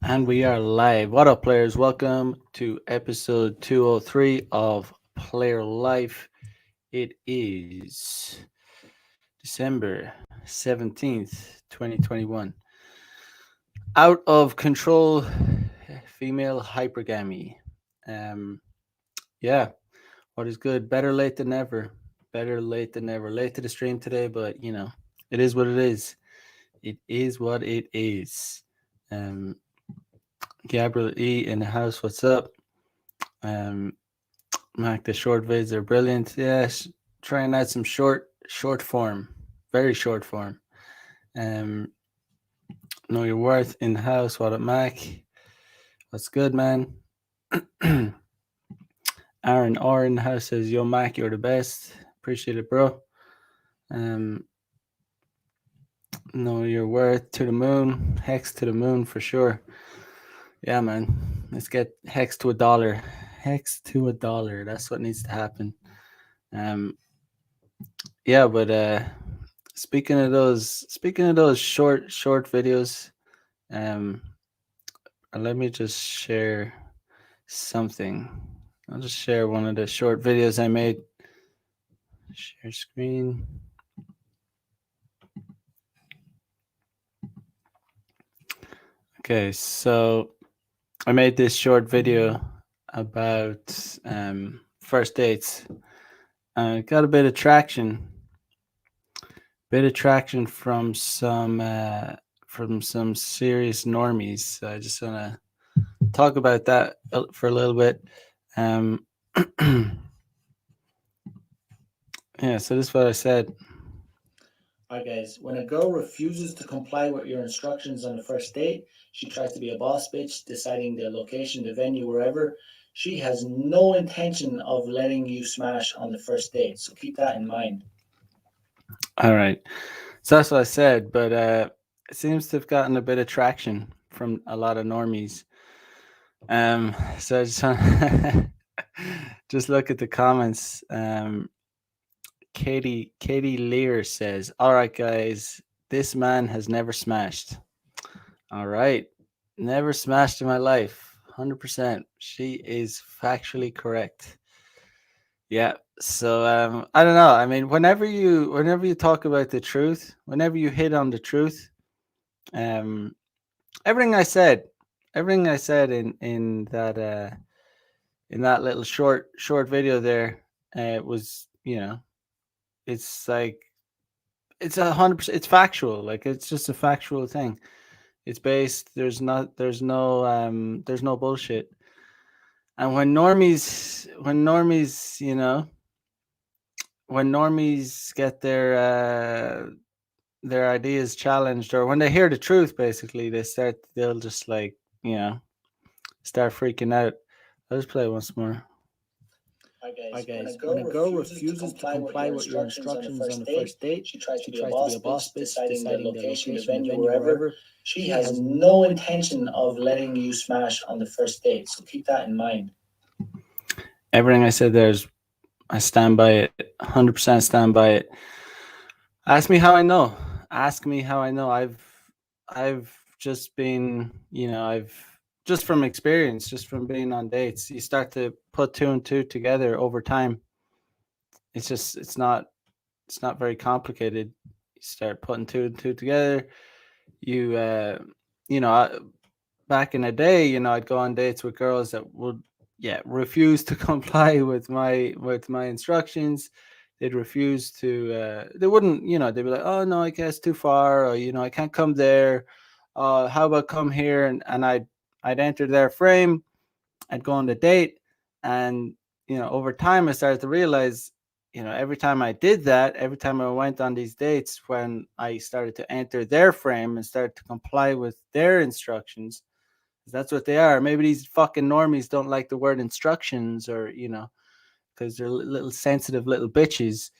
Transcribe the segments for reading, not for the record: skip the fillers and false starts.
And we are live. What up, players? Welcome to episode 203 of Player Life. It is December 17th, 2021. Out of control female hypergamy. Um, yeah, what is good? Better late than never. Better late than never. Late to the stream today, but it is what it is. It is what it is. Um, Gabriel E in the house. What's up? Um, Mac, the short vids are brilliant. Yes, trying out some short form, very short form. Um, know your worth in the house. What up, Mac? What's good, man? Aaron R in the house says, "Yo, Mac, you're the best. Appreciate it, bro." Um, know your worth to the moon. Hex to the moon for sure. Yeah, man. Let's get hex to $1. Hex to $1. That's what needs to happen. Um, yeah, but speaking of those short videos, um, let me just share something. I'll just share one of the short videos I made. Share screen. Okay, so I made this short video about first dates. Got a bit of traction from some serious normies. So I just wanna talk about that for a little bit. Um, yeah, so this is what I said. Alright, guys, when a girl refuses to comply with your instructions on the first date, she tries to be a boss bitch, deciding the location, the venue, wherever. She has no intention of letting you smash on the first date, so keep that in mind. All right. So that's what I said, but it seems to have gotten a bit of traction from a lot of normies. So I just want just look at the comments. Katie Lear says, "All right, guys, this man has never smashed. All right, never smashed in my life. 100%. She is factually correct. Yeah. So I don't know. I mean, whenever you talk about the truth, whenever you hit on the truth, um, everything I said, everything I said in that little short video there, was it's like it's 100%. It's factual. Like it's just a factual thing. It's based. There's no bullshit. And when normies get their ideas challenged, or when they hear the truth, basically they'll just like start freaking out. I'll just play it once more. Alright, guys, when a girl refuses to comply with your instructions on the first date, she tries to be a boss bitch, deciding the location, the venue, wherever. She has no intention of letting you smash on the first date, so keep that in mind. Everything I said there is, I stand by it. 100% stand by it. Ask me how I know. Ask me how I know. I've just been, I've just from experience, just from being on dates, you start to put two and two together over time. It's not very complicated. You start putting two and two together. You you know, I, Back in the day, I'd go on dates with girls that would refuse to comply with my instructions. They'd refuse to they wouldn't, they'd be like, "Oh no, I guess too far," or "I can't come there. How about come here?" And I'd enter their frame. I'd go on the date, and over time I started to realize, every time I did that, every time I went on these dates, when I started to enter their frame and started to comply with their instructions, 'cause that's what they are. Maybe these fucking normies don't like the word instructions, or because they're little sensitive little bitches.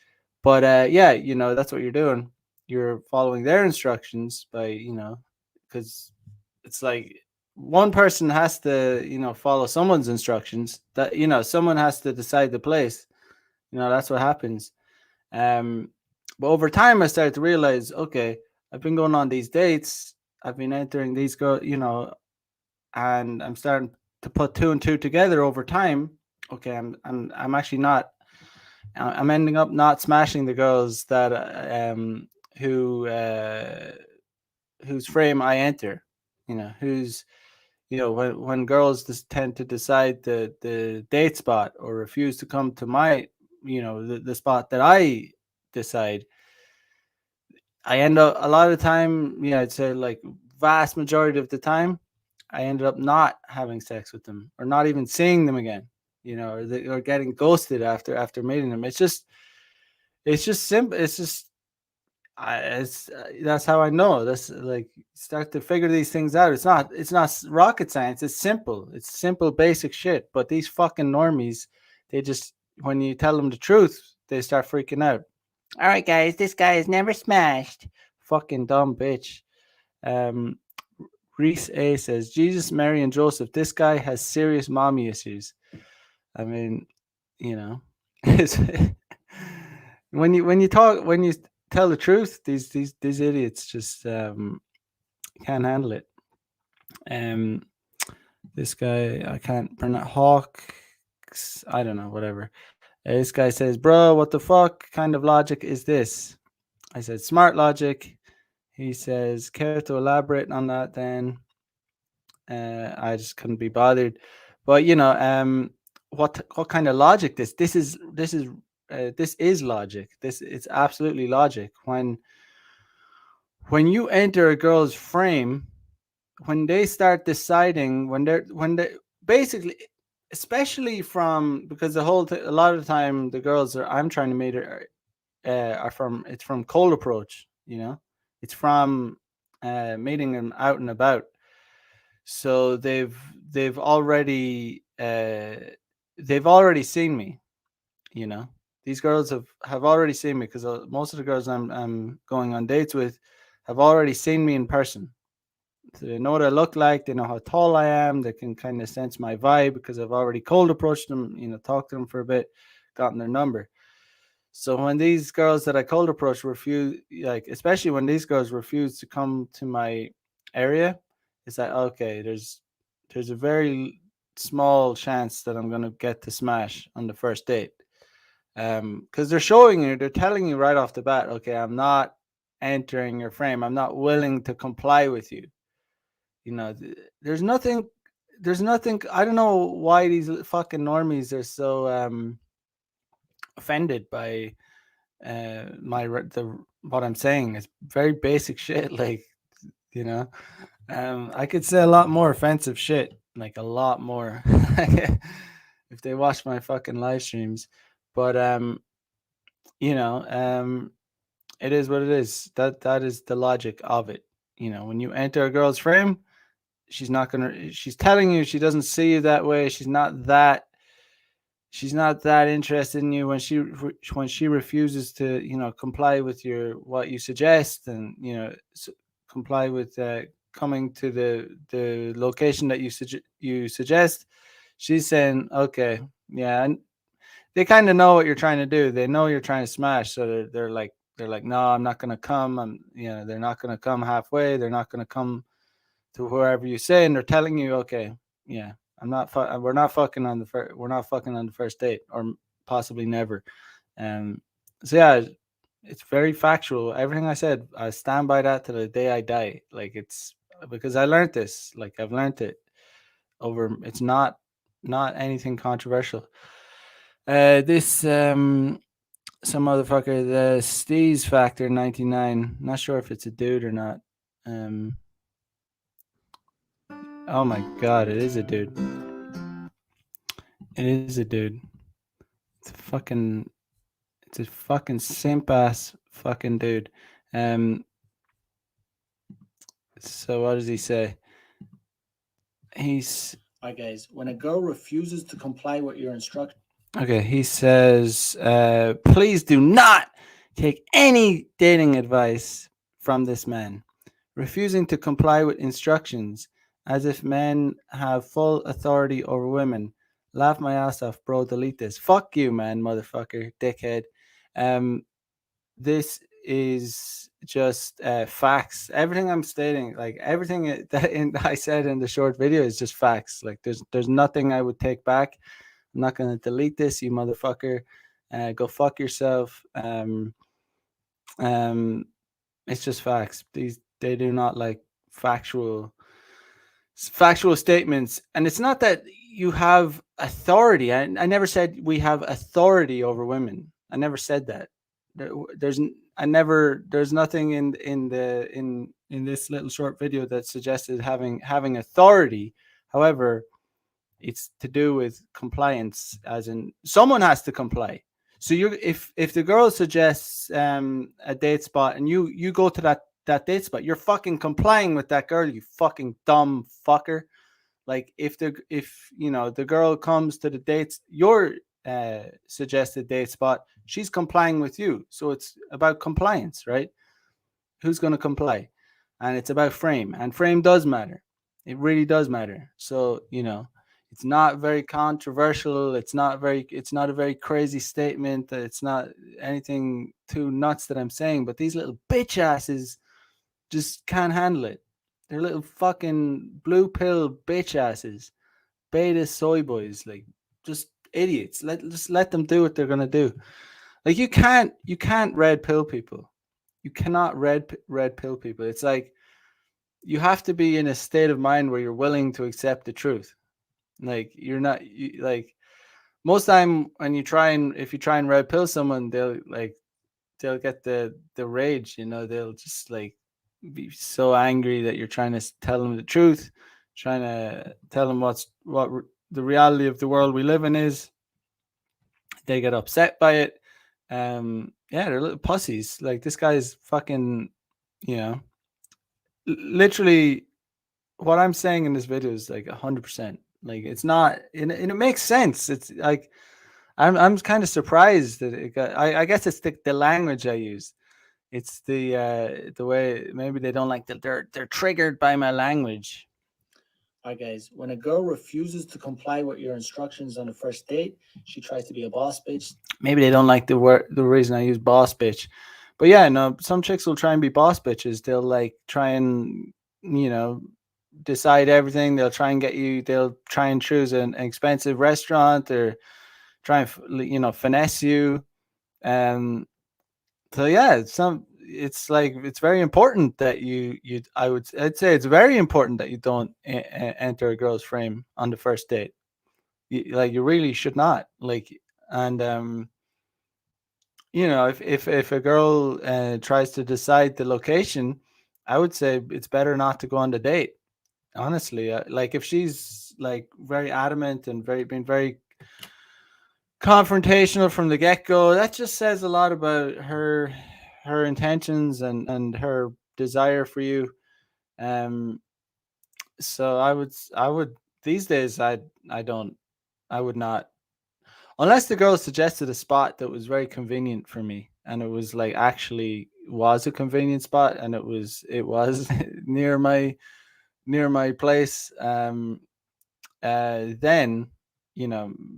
But yeah, that's what you're doing. You're following their instructions by, because it's like one person has to, follow someone's instructions. That someone has to decide the place. That's what happens. Um, but over time, I started to realize, okay, I've been going on these dates. I've been entering these girls. and I'm starting to put two and two together over time. Okay, I'm actually not. I'm ending up not smashing the girls that who whose frame I enter. Who's when girls just tend to decide the date spot or refuse to come to my the spot that I decide, I end up a lot of the time, I'd say like vast majority of the time, I ended up not having sex with them or not even seeing them again, or getting ghosted after meeting them. It's just simple. It's just it's that's how I know. That's like start to figure these things out. It's not rocket science. It's simple. It's simple, basic shit. But these fucking normies, they just when you tell them the truth, they start freaking out. All right, guys, this guy has never smashed. Fucking dumb bitch. Um, Reese A says, Jesus, Mary, and Joseph. This guy has serious mommy issues. I mean, you know, when you tell the truth, these idiots just can't handle it. Um, this guy I can't pronounce Hawk. I don't know, whatever. This guy says, "Bro, what the fuck kind of logic is this?" I said, "Smart logic." He says, "Care to elaborate on that?" Then I just couldn't be bothered. But what kind of logic this is logic. It's absolutely logic. When you enter a girl's frame, when they start deciding, when they basically, especially from because a lot of the time the girls are I'm trying to meet are from it's from cold approach. It's from meeting them out and about. So they've already seen me. You know, these girls have already seen me because most of the girls I'm going on dates with have already seen me in person. So they know what I look like. They know how tall I am. They can kind of sense my vibe because I've already cold approached them. Talked to them for a bit, gotten their number. So when these girls that I cold approach refuse, like especially when these girls refuse to come to my area, it's like okay, there's a very small chance that I'm gonna get to smash on the first date. Because they're telling you right off the bat, okay, I'm not entering your frame. I'm not willing to comply with you. There's nothing. I don't know why these fucking normies are so offended by what I'm saying. It's very basic shit. Like you know, I could say a lot more offensive shit, like a lot more, if they watch my fucking live streams. But you know, it is what it is. That is the logic of it. When you enter a girl's frame, she's telling you she doesn't see you that way. She's not that interested in you when she refuses to comply with what you suggest, and comply with coming to the location that you suggest. She's saying okay, yeah, and they kind of know what you're trying to do. They know you're trying to smash, so they're like no, I'm not gonna come. They're not gonna come halfway. They're not gonna come to whoever you say, and they're telling you, okay, yeah, we're not fucking on the first date, or possibly never. Um, so yeah, it's very factual. Everything I said, I stand by that to the day I die. Like it's because I learned this. Like I've learned it over. It's not anything controversial. This some motherfucker, the Steez Factor 99. Not sure if it's a dude or not. Um, Oh my god, it is a dude. It is a dude. It's a fucking it's a fucking simp ass fucking dude. Um so what does he say? He's Hi guys, when a girl refuses to comply with your instructions, okay, he says, please do not take any dating advice from this man. Refusing to comply with instructions as if men have full authority over women. Laugh my ass off, bro. Delete this. Fuck you, man, motherfucker, dickhead. Um, this is just facts. Everything I'm stating, like everything I said in the short video, is just facts. Like there's nothing I would take back. I'm not gonna delete this, you motherfucker. Go fuck yourself. Um, it's just facts. They do not like factual statements, and it's not that you have authority. I never said we have authority over women. I never said that. There's I never there's nothing in this little short video that suggested having authority. However, it's to do with compliance, as in someone has to comply. So you if the girl suggests a date spot and you go to that date spot, you're fucking complying with that girl, you fucking dumb fucker. Like if you know the girl comes to the dates, your suggested date spot, she's complying with you. So it's about compliance, right? Who's going to comply? And it's about frame, and frame does matter. It really does matter. So you know, it's not very controversial. It's not a very crazy statement. It's not anything too nuts that I'm saying. But these little bitch asses just can't handle it. They're little fucking blue pill bitch asses, beta soy boys, like just idiots. Just let them do what they're gonna do. Like you can't red pill people. You cannot red pill people. It's like you have to be in a state of mind where you're willing to accept the truth. Like you're not like most time when you try and if you try and red pill someone, they'll get the rage. You know, they'll just like be so angry that you're trying to tell them the truth, trying to tell them the reality of the world we live in is. They get upset by it. Yeah, they're little pussies. Like this guy's fucking, you know, literally what I'm saying in this video is like 100%. Like it's not, and it makes sense. It's like I'm kind of surprised that it got. I guess it's the language I use. It's the way maybe they don't like that they're triggered by my language. All right, guys. When a girl refuses to comply with your instructions on the first date, she tries to be a boss bitch. Maybe they don't like the reason I use boss bitch, but yeah, no. Some chicks will try and be boss bitches. They'll like try and decide everything. They'll try and get you. They'll try and choose an expensive restaurant or try and finesse you. So yeah, it's like it's very important that I'd say it's very important that you don't enter a girl's frame on the first date. You really should not. Like and if a girl tries to decide the location, I would say it's better not to go on the date. Honestly, like if she's like very adamant and been very confrontational from the get-go, that just says a lot about her intentions and her desire for you. So I would these days I would not, unless the girl suggested a spot that was very convenient for me and it was like actually was a convenient spot and it was near my place. Then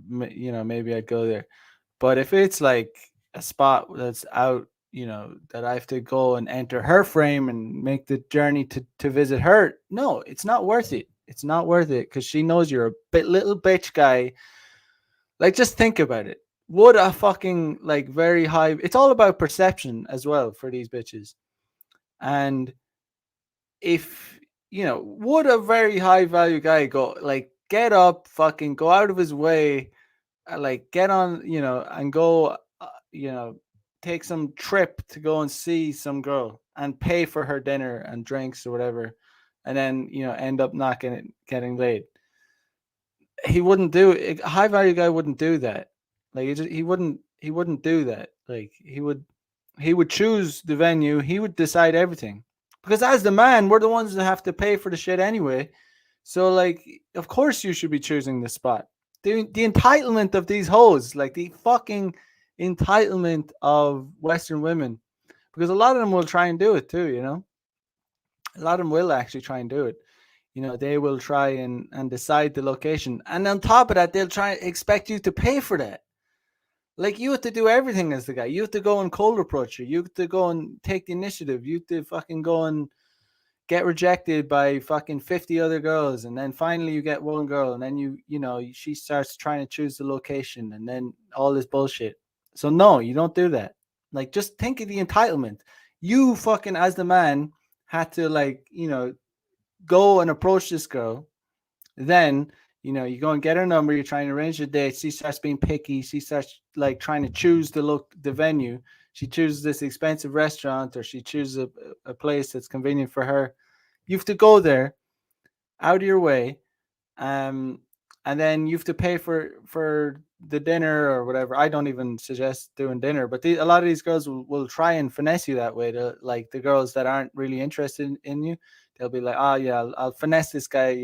maybe I'd go there. But if it's like a spot that's out, that I have to go and enter her frame and make the journey to visit her, no, it's not worth it. It's not worth it because she knows you're a little bitch guy. Like, just think about it. Would a fucking like very high? It's all about perception as well for these bitches. And if would a very high value guy go like get up, fucking go out of his way, like get on, and go, take some trip to go and see some girl and pay for her dinner and drinks or whatever, and then end up not getting laid. He wouldn't do it. A high value guy wouldn't do that. Like he wouldn't do that. Like he would choose the venue. He would decide everything because as the man, we're the ones that have to pay for the shit anyway. So like, of course you should be choosing the spot. The entitlement of these hoes, like the fucking entitlement of Western women, because a lot of them will try and do it too. A lot of them will actually try and do it. They will try and decide the location, and on top of that, they'll try and expect you to pay for that. Like, you have to do everything as the guy. You have to go and cold approach her. You have to go and take the initiative. You have to fucking go and get rejected by fucking 50 other girls, and then finally you get one girl, and then she starts trying to choose the location, and then all this bullshit. So no, you don't do that. Like, just think of the entitlement. You fucking, as the man, had to, like, go and approach this girl. Then, you go and get her number, you're trying to arrange a date. She starts being picky. She starts, like, trying to choose the venue. She chooses this expensive restaurant, or she chooses a place that's convenient for her. You have to go there, out of your way, um, and then you have to pay for the dinner or whatever. I don't even suggest doing dinner, but a lot of these girls will try and finesse you that way. To, like, the girls that aren't really interested in you, they'll be like, oh yeah, I'll finesse this guy.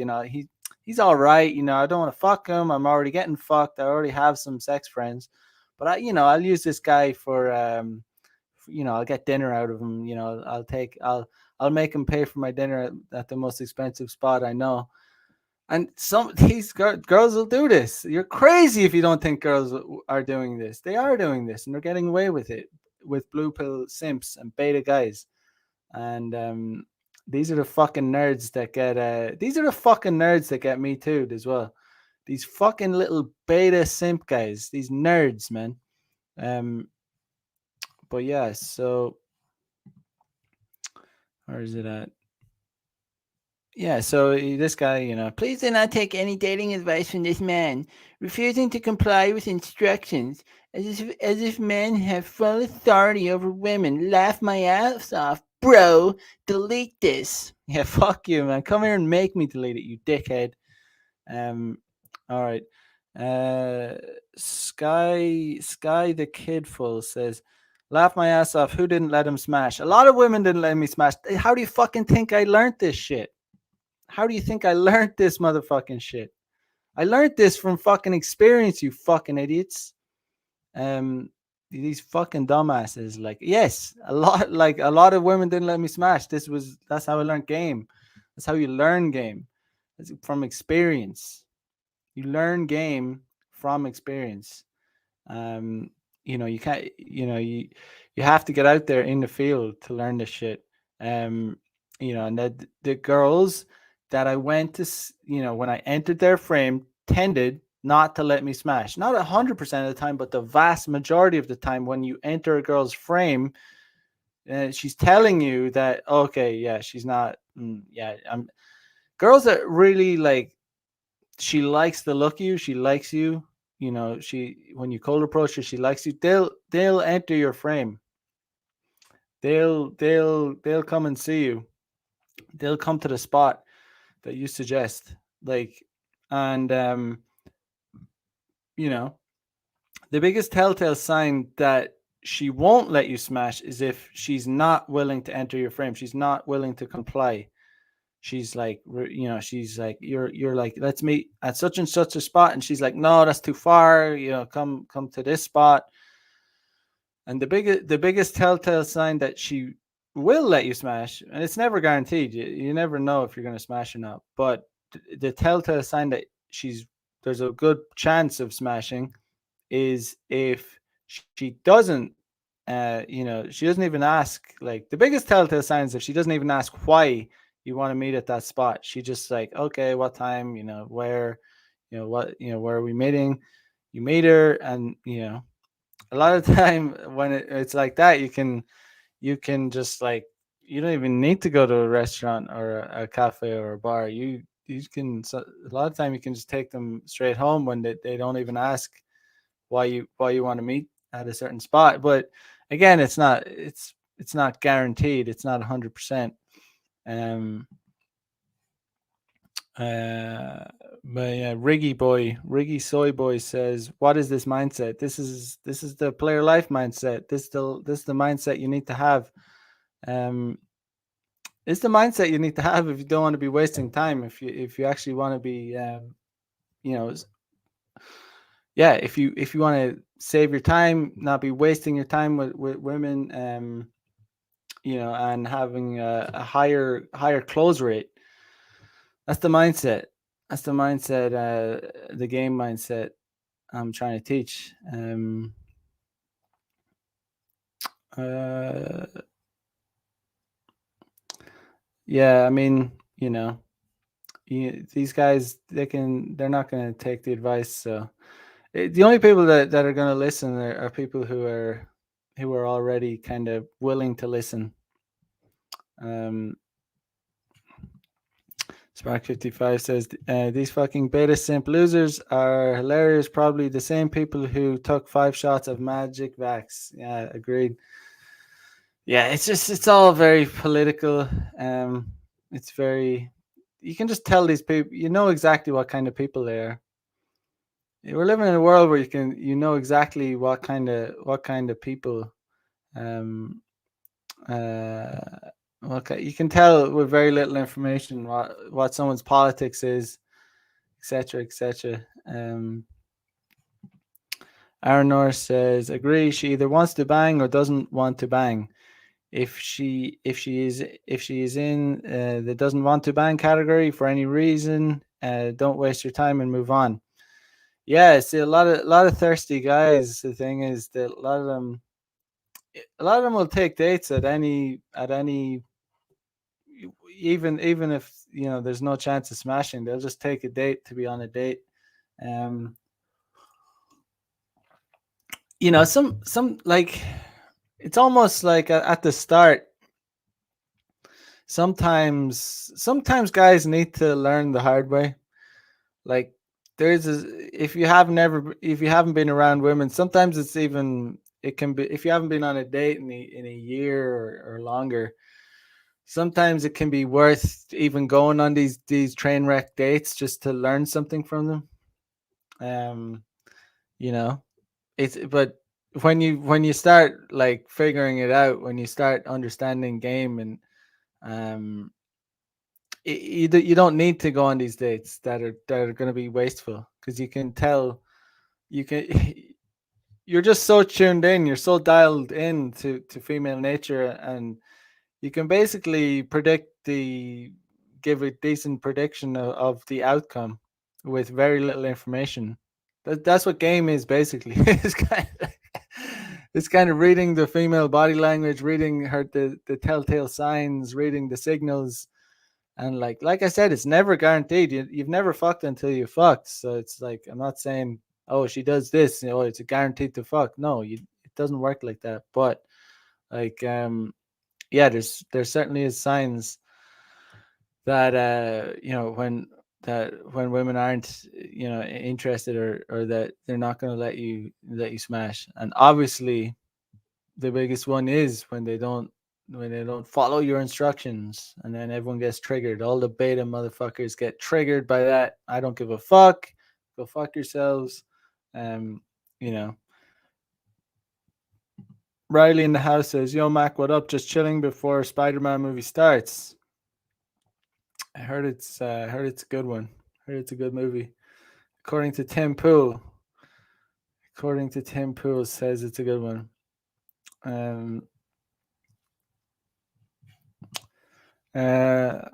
He's all right. I don't want to fuck him. I'm already getting fucked. I already have some sex friends, but I'll use this guy for I'll get dinner out of him. I'll make him pay for my dinner at the most expensive spot I know. And some these girls will do this. You're crazy if you don't think girls are doing this. They are doing this, and they're getting away with it, with blue pill simps and beta guys. And these are the fucking nerds that get. These are the fucking nerds that get me too as well. These fucking little beta simp guys. These nerds, man. Um, but yeah. So where is it at? Yeah, so this guy, please do not take any dating advice from this man, refusing to comply with instructions, as if men have full authority over women. Laugh my ass off, bro. Delete this. Yeah, fuck you, man. Come here and make me delete it, you dickhead. Um, all right. Uh, Sky the Kidful says, laugh my ass off. Who didn't let him smash? A lot of women didn't let me smash. How do you fucking think I learned this shit? How do you think I learned this motherfucking shit? I learned this from fucking experience, you fucking idiots. Um, these fucking dumbasses. Like, yes, a lot of women didn't let me smash. That's how I learned game. That's how you learn game. It's from experience. You learn game from experience. Um, you can't. You have to get out there in the field to learn this shit. Um, and the girls that I went to, when I entered their frame, tended not to let me smash. Not 100% of the time, but the vast majority of the time, when you enter a girl's frame, she's telling you that, okay, yeah, she's not. Yeah, girls that really, like, she likes the look of you. She likes you. She, when you cold approach her, she likes you. They'll enter your frame. They'll come and see you. They'll come to the spot that you suggest. Like, and you know, the biggest telltale sign that she won't let you smash is if she's not willing to enter your frame. She's not willing to comply. She's like, she's like, you're like, let's meet at such and such a spot, and she's like, no, that's too far. Come to this spot. And the biggest telltale sign that she will let you smash, and it's never guaranteed. You never know if you're going to smash or not. But the telltale sign that there's a good chance of smashing is if she doesn't, she doesn't even ask. Like, the biggest telltale sign is if she doesn't even ask why you want to meet at that spot. She just like, okay, what time, where, where are we meeting? You meet her, and a lot of time when it's like that, you can just, like, you don't even need to go to a restaurant or a cafe or a bar. You can, so a lot of time you can just take them straight home when they don't even ask why you want to meet at a certain spot. But again, it's not guaranteed. It's not 100%. Um, uh, but yeah, Riggy Soy Boy says, "What is this mindset? This is the player life mindset. This is the mindset you need to have. Um, it's the mindset you need to have if you don't want to be wasting time. If you actually want to be, you know, yeah, if you want to save your time, not be wasting your time with women, and having a higher close rate. That's the mindset. That's the mindset. The game mindset I'm trying to teach. Uh, yeah, I mean, these guys, they're not going to take the advice. So the only people that are going to listen are people who are already kind of willing to listen. Um, Spark55 says these fucking beta simp losers are hilarious. Probably the same people who took 5 shots of magic vax. Yeah, agreed. Yeah, it's all very political. Um, it's very, you can just tell these people, you know exactly what kind of people they are. We're living in a world where you know exactly what kind of people um okay, you can tell with very little information what someone's politics is, etc., etc. Aaron Norris says, agree. She either wants to bang or doesn't want to bang. If she is in the doesn't want to bang category for any reason, don't waste your time and move on. Yeah, see, a lot of thirsty guys. The thing is that a lot of them will take dates at any, even if there's no chance of smashing, they'll just take a date to be on a date. Um, some like, it's almost like at the start. Sometimes guys need to learn the hard way. Like, if you haven't been around women, sometimes it can be, if you haven't been on a date in a year or longer. Sometimes it can be worth even going on these train wreck dates just to learn something from them. Um, you know, but when you start like figuring it out, when you start understanding game, and um, you don't need to go on these dates that are going to be wasteful, because you can tell, you can you're just so tuned in, you're so dialed in to female nature, and you can basically give a decent prediction of the outcome with very little information. That's what game is basically. It's kind of reading the female body language, reading the telltale signs, reading the signals, and like I said, it's never guaranteed. You've never fucked until you fucked. So it's like, I'm not saying, oh, she does this, it's a guaranteed to fuck. No, it doesn't work like that. But like, yeah, there certainly is signs that when women aren't interested, or that they're not going to let you smash. And obviously the biggest one is when they don't follow your instructions, and then everyone gets triggered. All the beta motherfuckers get triggered by that. I don't give a fuck. Go fuck yourselves. um you know Riley in the house says, yo Mac, what up? Just chilling before Spider-Man movie starts. I heard it's a good one. Heard it's a good movie. According to Tim Pool. According to Tim Pool, says it's a good one. Um uh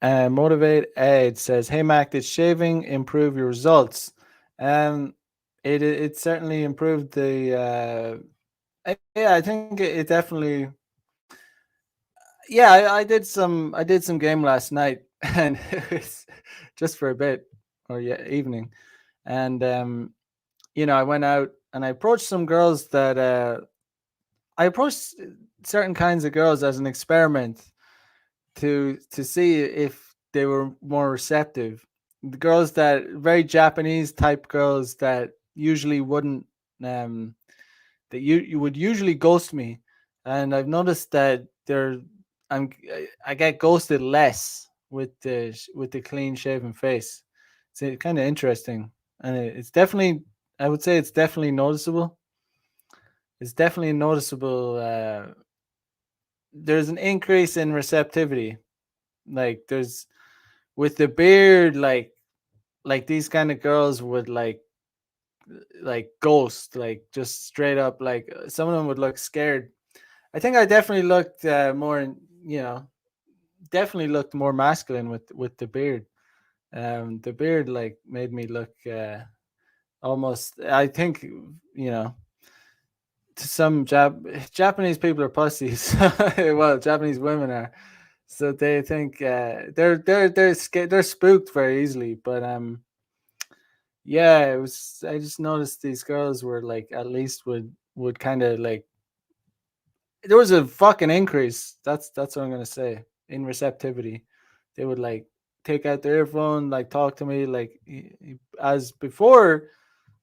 Motivate Ed says, hey Mac, did shaving improve your results? Um it certainly improved the yeah, I think it definitely. Yeah, I did some game last night, and it was just for a bit, or yeah, evening. And I went out and I approached some girls that I approached certain kinds of girls as an experiment to see if they were more receptive. The girls that very Japanese type girls that usually wouldn't um that you would usually ghost me, and I've noticed that I get ghosted less with the clean shaven face. It's kind of interesting, and it's definitely, I would say it's definitely noticeable. It's definitely noticeable. There's an increase in receptivity. Like, there's, with the beard, like these kind of girls would like ghost, like just straight up, like some of them would look scared. I think I definitely looked definitely looked more masculine with the beard. The beard like made me look almost. I think to some Japanese people are pussies. Well, Japanese women are, so they think they're spooked very easily. But yeah, it was. I just noticed these girls were like at least would kind of like there was a fucking increase. That's what I'm gonna say in receptivity. They would like take out their earphone, like talk to me, like as before.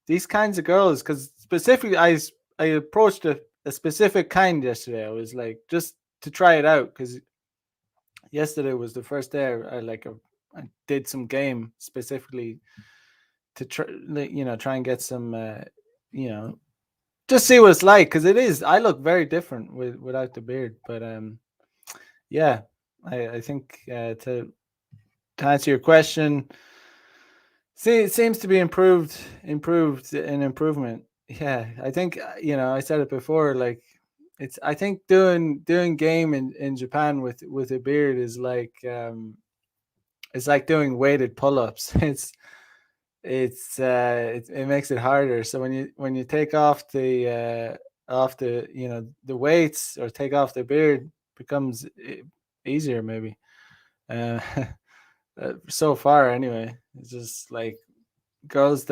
These kinds of girls, because specifically, I approached a specific kind yesterday. I was like just to try it out because yesterday was the first day I did some game specifically to try try and get some you know just see what it's like because it is I look very different without the beard, but yeah, I think to answer your question, see, it seems to be improved and improvement. Yeah, I think I said it before. Like, I think doing game in Japan with a beard is like it's like doing weighted pull ups. It makes it harder. So when you take off the the weights or take off the beard, becomes easier maybe. Uh, so far anyway, it's just like girls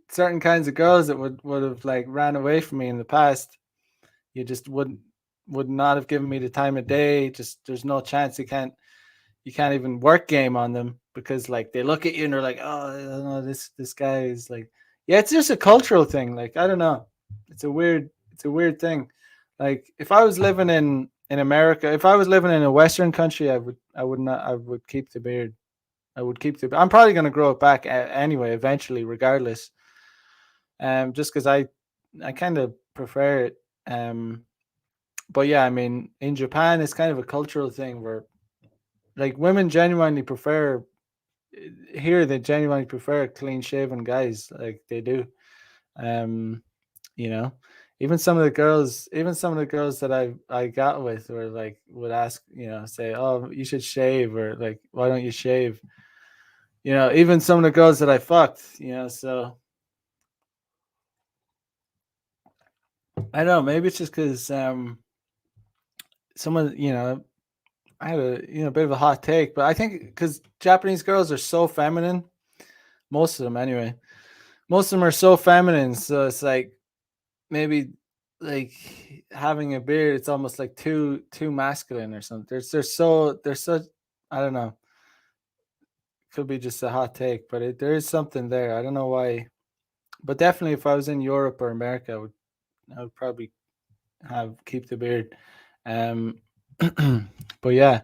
certain kinds of girls that would have like ran away from me in the past. You just would not have given me the time of day. Just there's no chance. You can't even work game on them because like they look at you and they're like, oh, I don't know, this guy is like, yeah, it's just a cultural thing. Like, I don't know, it's a weird thing. Like if I was living in America, if I was living in a Western country, I would keep the beard. I would keep the. I'm probably going to grow it back anyway, eventually, regardless. Just because I kind of prefer it. But yeah, I mean, in Japan, it's kind of a cultural thing where like women genuinely prefer here. They genuinely prefer clean shaven guys, like they do. Um, you know, even some of the girls that I got with were like would ask, say, oh, you should shave, or like, why don't you shave? Even some of the girls that I fucked, so I don't know, maybe it's just because someone, I had a bit of a hot take, but I think because Japanese girls are so feminine, most of them anyway, most of them are so feminine, so it's like maybe like having a beard, it's almost like too masculine or something. They're so I don't know. Could be just a hot take, but there is something there. I don't know why, but definitely if I was in Europe or America, I would probably have keep the beard. Um, but yeah,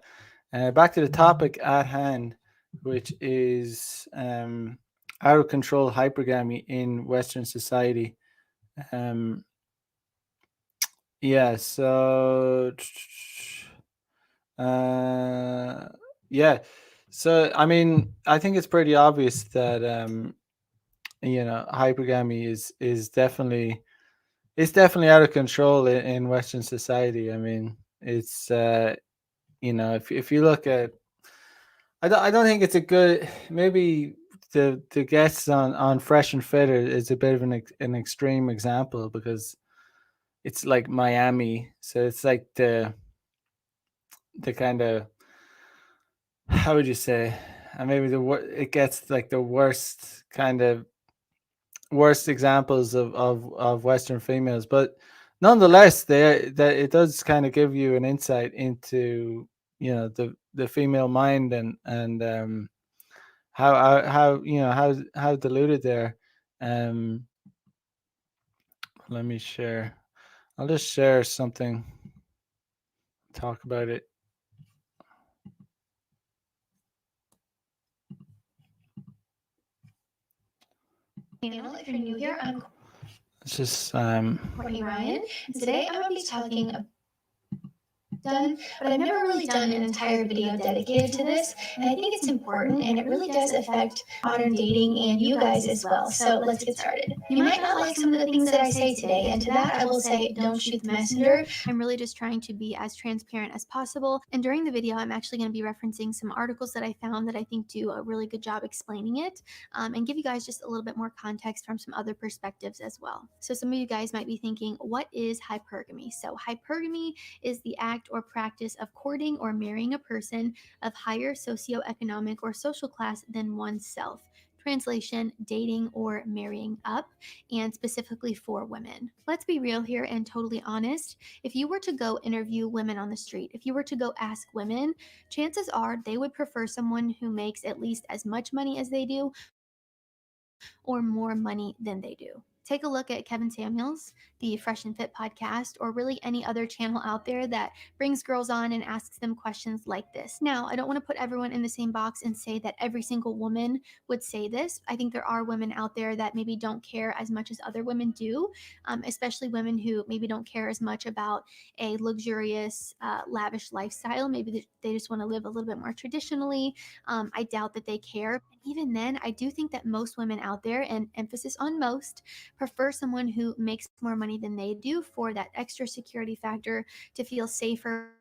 back to the topic at hand, which is out of control hypergamy in Western society. Um, yeah, so uh, yeah, so I mean, I think it's pretty obvious that hypergamy is definitely it's definitely out of control in Western society. I mean, it's if you look at, I don't think it's a good, maybe the guests on Fresh and Fit is a bit of an extreme example because it's like Miami, so it's like the kind of, how would you say, and maybe it gets like the worst examples of Western females, but nonetheless, that it does kind of give you an insight into the female mind and how how diluted they're. Um, let me share. I'll just share something. Talk about it. Channel. If you're new here, I'm It's just Courtney Ryan. And today I'm going to be talking done, but I've never really done an entire video dedicated to this. And I think it's important and it really does affect modern dating and you guys as well. So let's get started. You might not like some of the things that I say today, and to that I will say, don't shoot the messenger. I'm really just trying to be as transparent as possible. And during the video, I'm actually going to be referencing some articles that I found that I think do a really good job explaining it, and give you guys just a little bit more context from some other perspectives as well. So some of you guys might be thinking, what is hypergamy? So hypergamy is the act or practice of courting or marrying a person of higher socioeconomic or social class than oneself. Translation, dating or marrying up, and specifically for women. Let's be real here and totally honest. If you were to go interview women on the street, if you were to go ask women, chances are they would prefer someone who makes at least as much money as they do or more money than they do. Take a look at Kevin Samuels, the Fresh and Fit podcast, or really any other channel out there that brings girls on and asks them questions like this. Now, I don't want to put everyone in the same box and say that every single woman would say this. I think there are women out there that maybe don't care as much as other women do, especially women who maybe don't care as much about a luxurious, lavish lifestyle. Maybe they just want to live a little bit more traditionally. I doubt that they care. And even then, I do think that most women out there, and emphasis on most, prefer someone who makes more money than they do for that extra security factor, to feel safer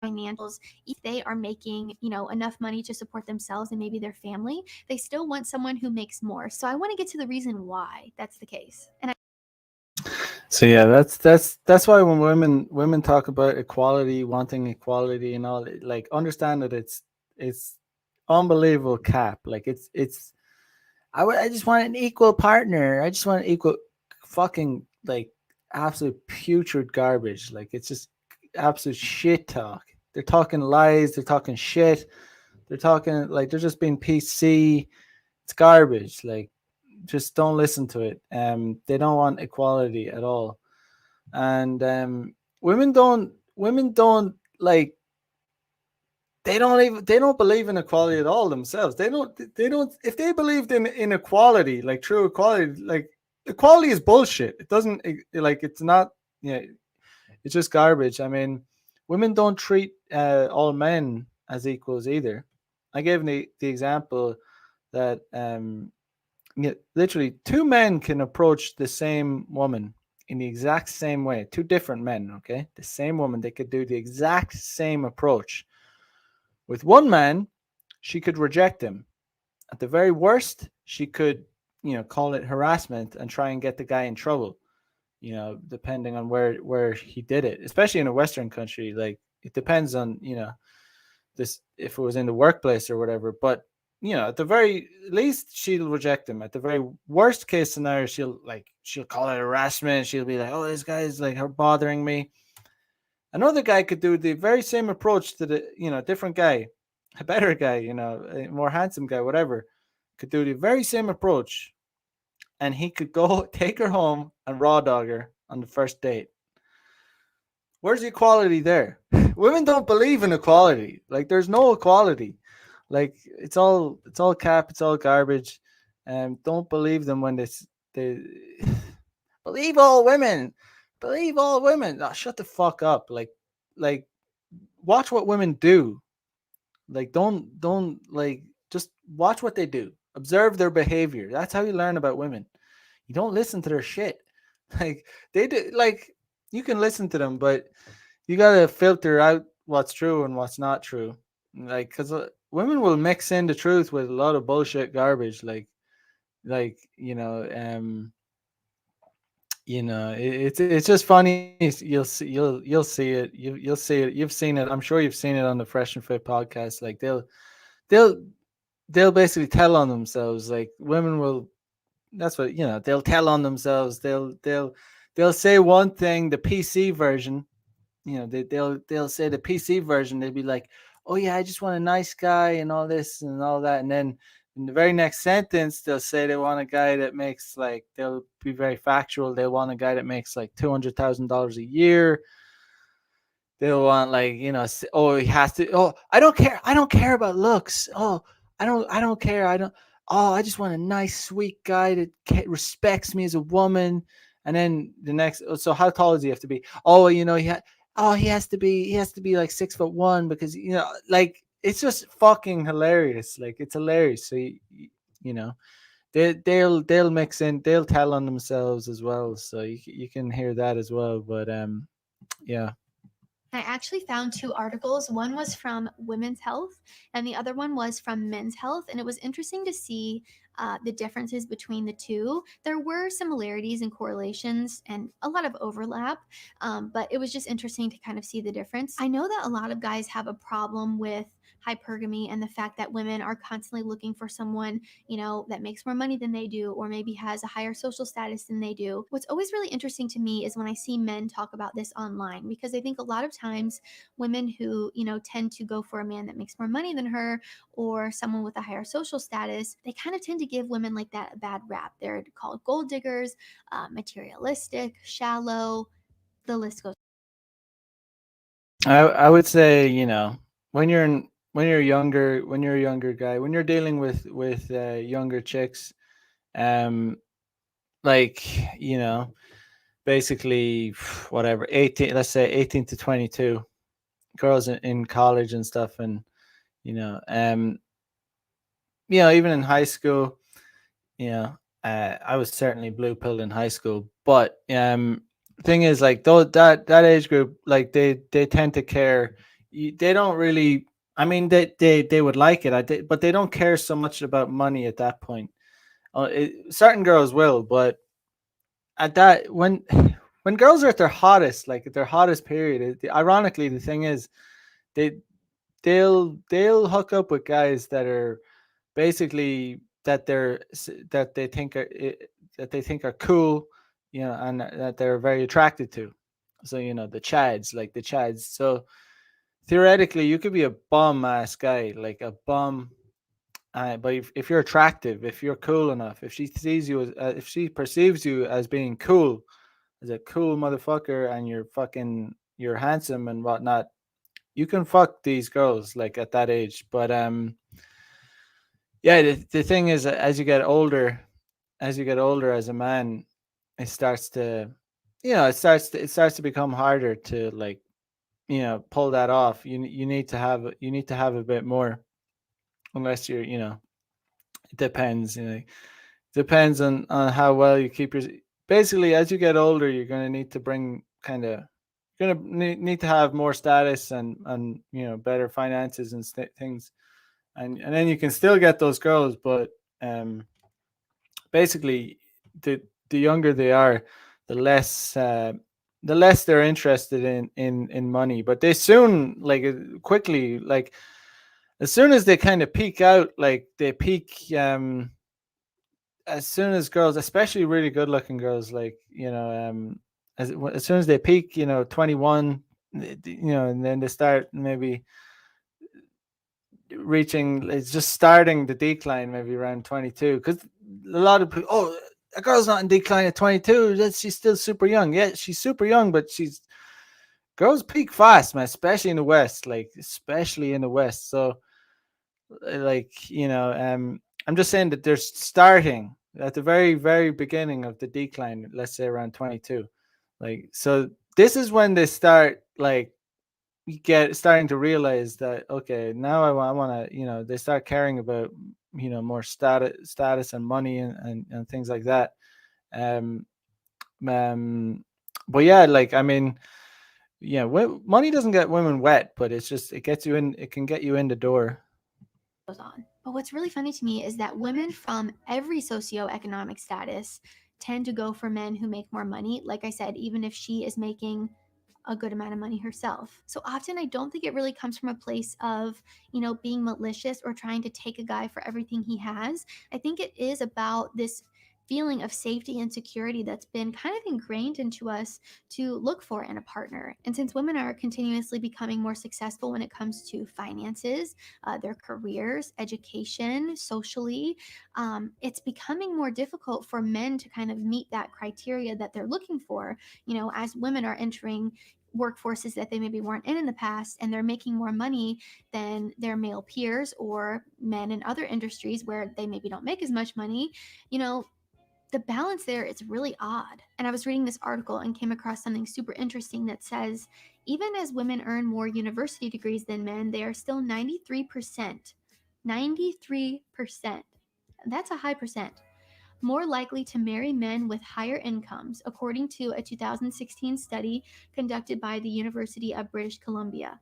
financials. If they are making, enough money to support themselves and maybe their family, they still want someone who makes more. So I want to get to the reason why that's the case. So yeah, that's why when women talk about equality, wanting equality and all, like, understand that it's unbelievable cap. Like it's I just want an equal partner. I just want an equal fucking, like, absolute putrid garbage. Like, it's just absolute shit talk. They're talking lies. They're talking shit. They're talking, like, they're just being PC. It's garbage. Like, just don't listen to it. They don't want equality at all. And women don't like, they don't believe in equality at all themselves. They don't if they believed in equality, like true equality, like, equality is bullshit. It doesn't, like, it's not, yeah, it's just garbage. I mean, women don't treat all men as equals either. I gave the example that literally two men can approach the same woman in the exact same way. Two different men, okay? The same woman, they could do the exact same approach. With one man, she could reject him. At the very worst, she could, call it harassment and try and get the guy in trouble, depending on where he did it. Especially in a Western country, like, it depends on, this, if it was in the workplace or whatever. But, at the very least, she'll reject him. At the very worst case scenario, she'll call it harassment. She'll be like, oh, this guy's like bothering me. Another guy could do the very same approach to the, different guy, a better guy, a more handsome guy, whatever, could do the very same approach. And he could go take her home and raw dog her on the first date. Where's the equality there? Women don't believe in equality. Like, there's no equality. Like, it's all cap, it's all garbage. Don't believe them when they believe all women. Believe all women. Oh, shut the fuck up. Like, watch what women do. Like, don't like, just watch what they do. Observe their behavior. That's how you learn about women. You don't listen to their shit. Like, they do. Like, you can listen to them, but you gotta filter out what's true and what's not true. Like, because women will mix in the truth with a lot of bullshit garbage. Like it's just funny. You'll see it. You'll see it. You've seen it. I'm sure you've seen it on the Fresh and Fit podcast. Like, they'll basically tell on themselves. Like, women will. That's what, they'll tell on themselves. They'll say one thing, the PC version. They'll say the PC version. They'll be like, oh yeah, I just want a nice guy and all this and all that, and then in the very next sentence, they'll say they want a guy that makes, like, they'll be very factual. They'll want a guy that makes like $200,000 a year. They'll want, like, oh, he has to. Oh, I don't care. I don't care about looks. Oh, I don't care. Oh, I just want a nice, sweet guy that respects me as a woman. And then the next, so how tall does he have to be? Oh, oh, he has to be like 6'1" because like it's just fucking hilarious. Like it's hilarious. So you know they'll mix in, they'll tell on themselves as well. So you can hear that as well. But yeah. I actually found two articles. One was from Women's Health, and the other one was from Men's Health. And it was interesting to see the differences between the two. There were similarities and correlations and a lot of overlap, but it was just interesting to kind of see the difference. I know that a lot of guys have a problem with hypergamy and the fact that women are constantly looking for someone, that makes more money than they do, or maybe has a higher social status than they do. What's always really interesting to me is when I see men talk about this online, because I think a lot of times women who, tend to go for a man that makes more money than her or someone with a higher social status, they kind of tend to give women like that a bad rap. They're called gold diggers, materialistic, shallow, the list goes. I would say, when when you're a younger guy, when you're dealing with younger chicks, um like, basically whatever, 18, let's say 18 to 22, girls in college and stuff. And you know um even in high school, you know I was certainly blue pilled in high school. But thing is, like, though, that age group, like, they tend to care. They don't really, I mean, they would like it, but they don't care so much about money at that point. Certain girls will, but at that, when girls are at their hottest, like at their hottest period, ironically, the thing is, they they'll hook up with guys that are basically, that they think are, cool, and that they're very attracted to. So, the chads, like the chads. So theoretically, you could be a bum ass guy, like a bum. But if you're attractive, if you're cool enough, if she sees you as, if she perceives you as being cool, as a cool motherfucker, and you're handsome and whatnot, you can fuck these girls, like, at that age. But yeah, the thing is, as you get older as a man, it starts to, it starts to become harder to, like, pull that off. You need to have, a bit more, unless you're, it depends, depends on how well you keep your, basically, as you get older, you're going to need to bring, kind of, you're going to need to have more status, and better finances and things. And then you can still get those girls. But um basically, the younger they are, the less, they're interested in money. But they soon, like, quickly, like, as soon as they kind of peak out, like, they peak, as soon as girls, especially really good looking girls, like, as soon as they peak, 21, and then they start maybe reaching, it's just starting the decline maybe around 22. Because a lot of people, oh, a girl's not in decline at 22, that she's still super young. Yeah, she's super young, but girls peak fast, man, especially in the West, like, especially in the West. So, like, I'm just saying that they're starting at the very, very beginning of the decline, let's say around 22. Like, so this is when they start, like, starting to realize that, okay, now I want to, they start caring about, more status and money, and things like that. um um but yeah, like, I mean, yeah, money doesn't get women wet, but it can get you in the door. Goes on. But what's really funny to me is that women from every socioeconomic status tend to go for men who make more money. Like I said, even if she is making a good amount of money herself. So often I don't think it really comes from a place of, being malicious or trying to take a guy for everything he has. I think it is about this feeling of safety and security that's been kind of ingrained into us to look for in a partner. And since women are continuously becoming more successful when it comes to finances, their careers, education, socially, it's becoming more difficult for men to kind of meet that criteria that they're looking for, as women are entering workforces that they maybe weren't in the past, and they're making more money than their male peers or men in other industries where they maybe don't make as much money. you know the balance there is really odd. And I was reading this article and came across something super interesting that says even as women earn more university degrees than men, they are still 93%. 93%. That's a high percent. More likely to marry men with higher incomes, according to a 2016 study conducted by the University of British Columbia.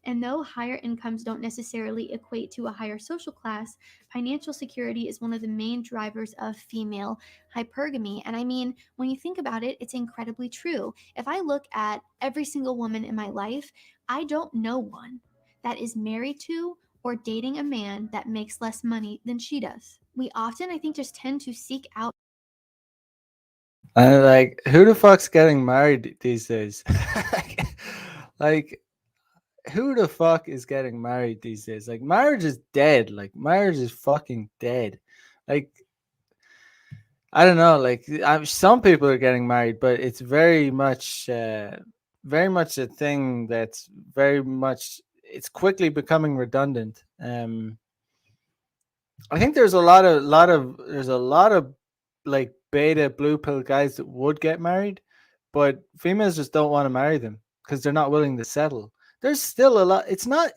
And though higher incomes don't necessarily equate to a higher social class, financial security is one of the main drivers of female hypergamy. And I mean, when you think about it, it's incredibly true. If I look at every single woman in my life, I don't know one that is married to or dating a man that makes less money than she does. We often, I think, just tend to seek out. And like, who the fuck's getting married these days? Like, who the fuck is getting married these days? Like, marriage is dead. Like, marriage is fucking dead. Like, I don't know. Like, some people are getting married, but it's very much a thing that's very much. It's quickly becoming redundant. I think there's there's a lot of like beta blue pill guys that would get married, but females just don't want to marry them because they're not willing to settle. There's still a lot. It's not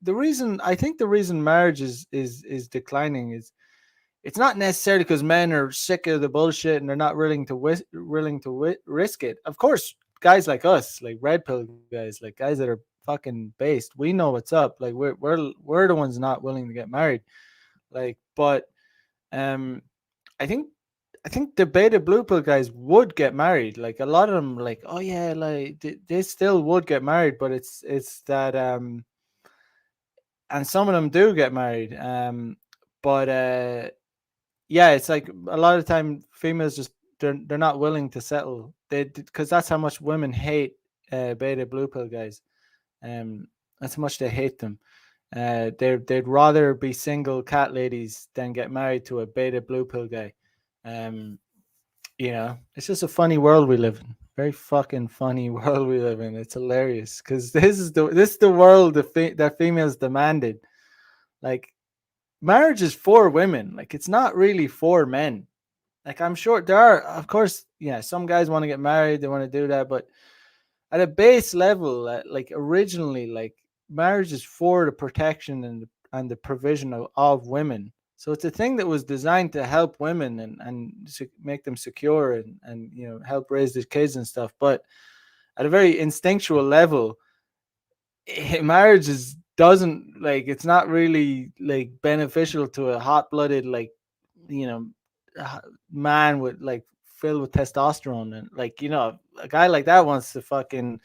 the reason. I think the reason marriage is declining is it's not necessarily because men are sick of the bullshit and they're not risk it. Of course, guys like us, like red pill guys, like guys that are fucking based, we know what's up. Like we're the ones not willing to get married. Like, but um, I think the beta blue pill guys would get married. Like a lot of them, like, oh yeah, like they still would get married, but it's that and some of them do get married. But yeah, it's like a lot of the time females just they're not willing to settle. They because that's how much women hate beta blue pill guys. That's how much they hate them. They'd rather be single cat ladies than get married to a beta blue pill guy. Um, it's just a funny world we live in. Very fucking funny world we live in. It's hilarious because this is the world that females demanded. Like marriage is for women. Like it's not really for men. Like I'm sure there are, of course, yeah, some guys want to get married, they want to do that, but at a base level, like originally, like marriage is for the protection and the provision of women. So it's a thing that was designed to help women and make them secure and help raise their kids and stuff. But at a very instinctual level, marriage is doesn't like it's not really like beneficial to a hot-blooded like you know man with like filled with testosterone and like a guy like that wants to fucking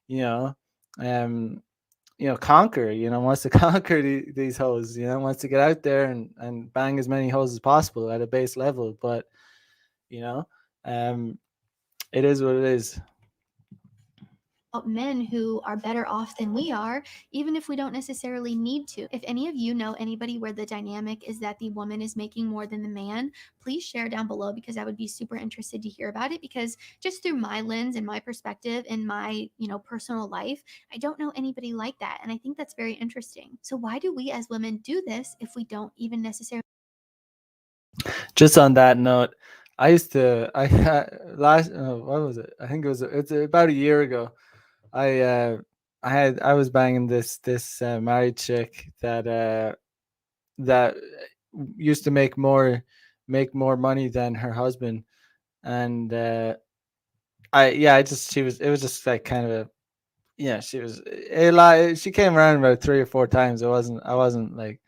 you know um conquer wants to conquer these hoes wants to get out there and bang as many hoes as possible at a base level, but you know um it is what it is. Men who are better off than we are, even if we don't necessarily need to. If any of you know anybody where the dynamic is that the woman is making more than the man, please share down below because I would be super interested to hear about it. Because just through my lens and my perspective and my, personal life, I don't know anybody like that. And I think that's very interesting. So why do we as women do this if we don't even necessarily? Just on that note, I had last what was it? I think it's about a year ago. I was banging this married chick that used to make more money than her husband, and I just she was it was just like kind of a she was a lot. She came around about 3 or 4 times. I wasn't like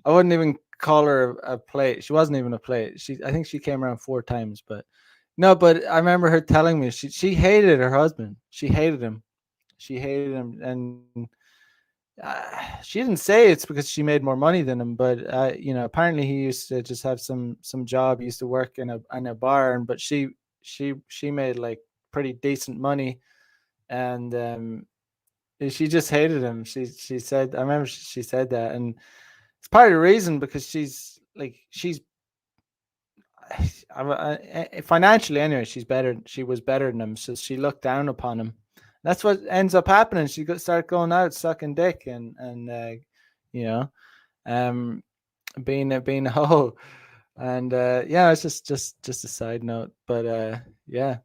I wouldn't even call her a plate. She wasn't even a plate. I think she came around 4 times, but no. But I remember her telling me she hated her husband. She hated him, and she didn't say it's because she made more money than him. But apparently he used to just have some job. He used to work in a bar, but she made like pretty decent money, and she just hated him. She said I remember she said that, and it's part of the reason because she's financially anyway. She was better than him, so she looked down upon him. That's what ends up happening. She start going out sucking dick and you know, um, being a hoe. And yeah, it's just a side note, but yeah.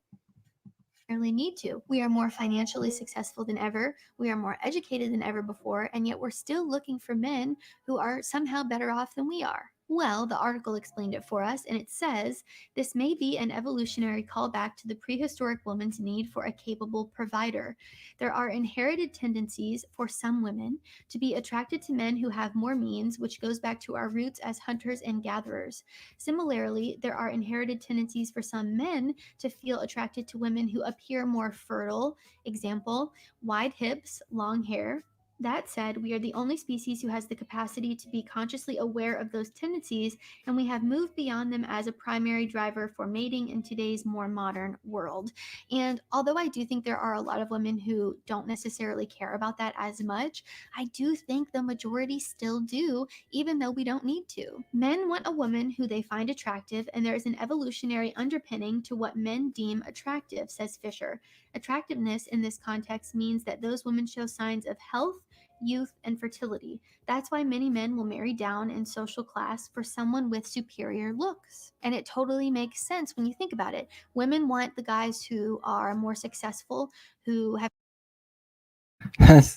Really need to. We are more financially successful than ever. We are more educated than ever before, and yet we're still looking for men who are somehow better off than we are. Well, the article explained it for us, and it says this may be an evolutionary callback to the prehistoric woman's need for a capable provider. There are inherited tendencies for some women to be attracted to men who have more means, which goes back to our roots as hunters and gatherers. Similarly, there are inherited tendencies for some men to feel attracted to women who appear more fertile. Example, wide hips, long hair. That said, we are the only species who has the capacity to be consciously aware of those tendencies, and we have moved beyond them as a primary driver for mating in today's more modern world. And although I do think there are a lot of women who don't necessarily care about that as much, I do think the majority still do, even though we don't need to. Men want a woman who they find attractive, and there is an evolutionary underpinning to what men deem attractive, says Fisher. Attractiveness in this context means that those women show signs of health, youth, and fertility. That's why many men will marry down in social class for someone with superior looks. And it totally makes sense when you think about it. Women want the guys who are more successful, who have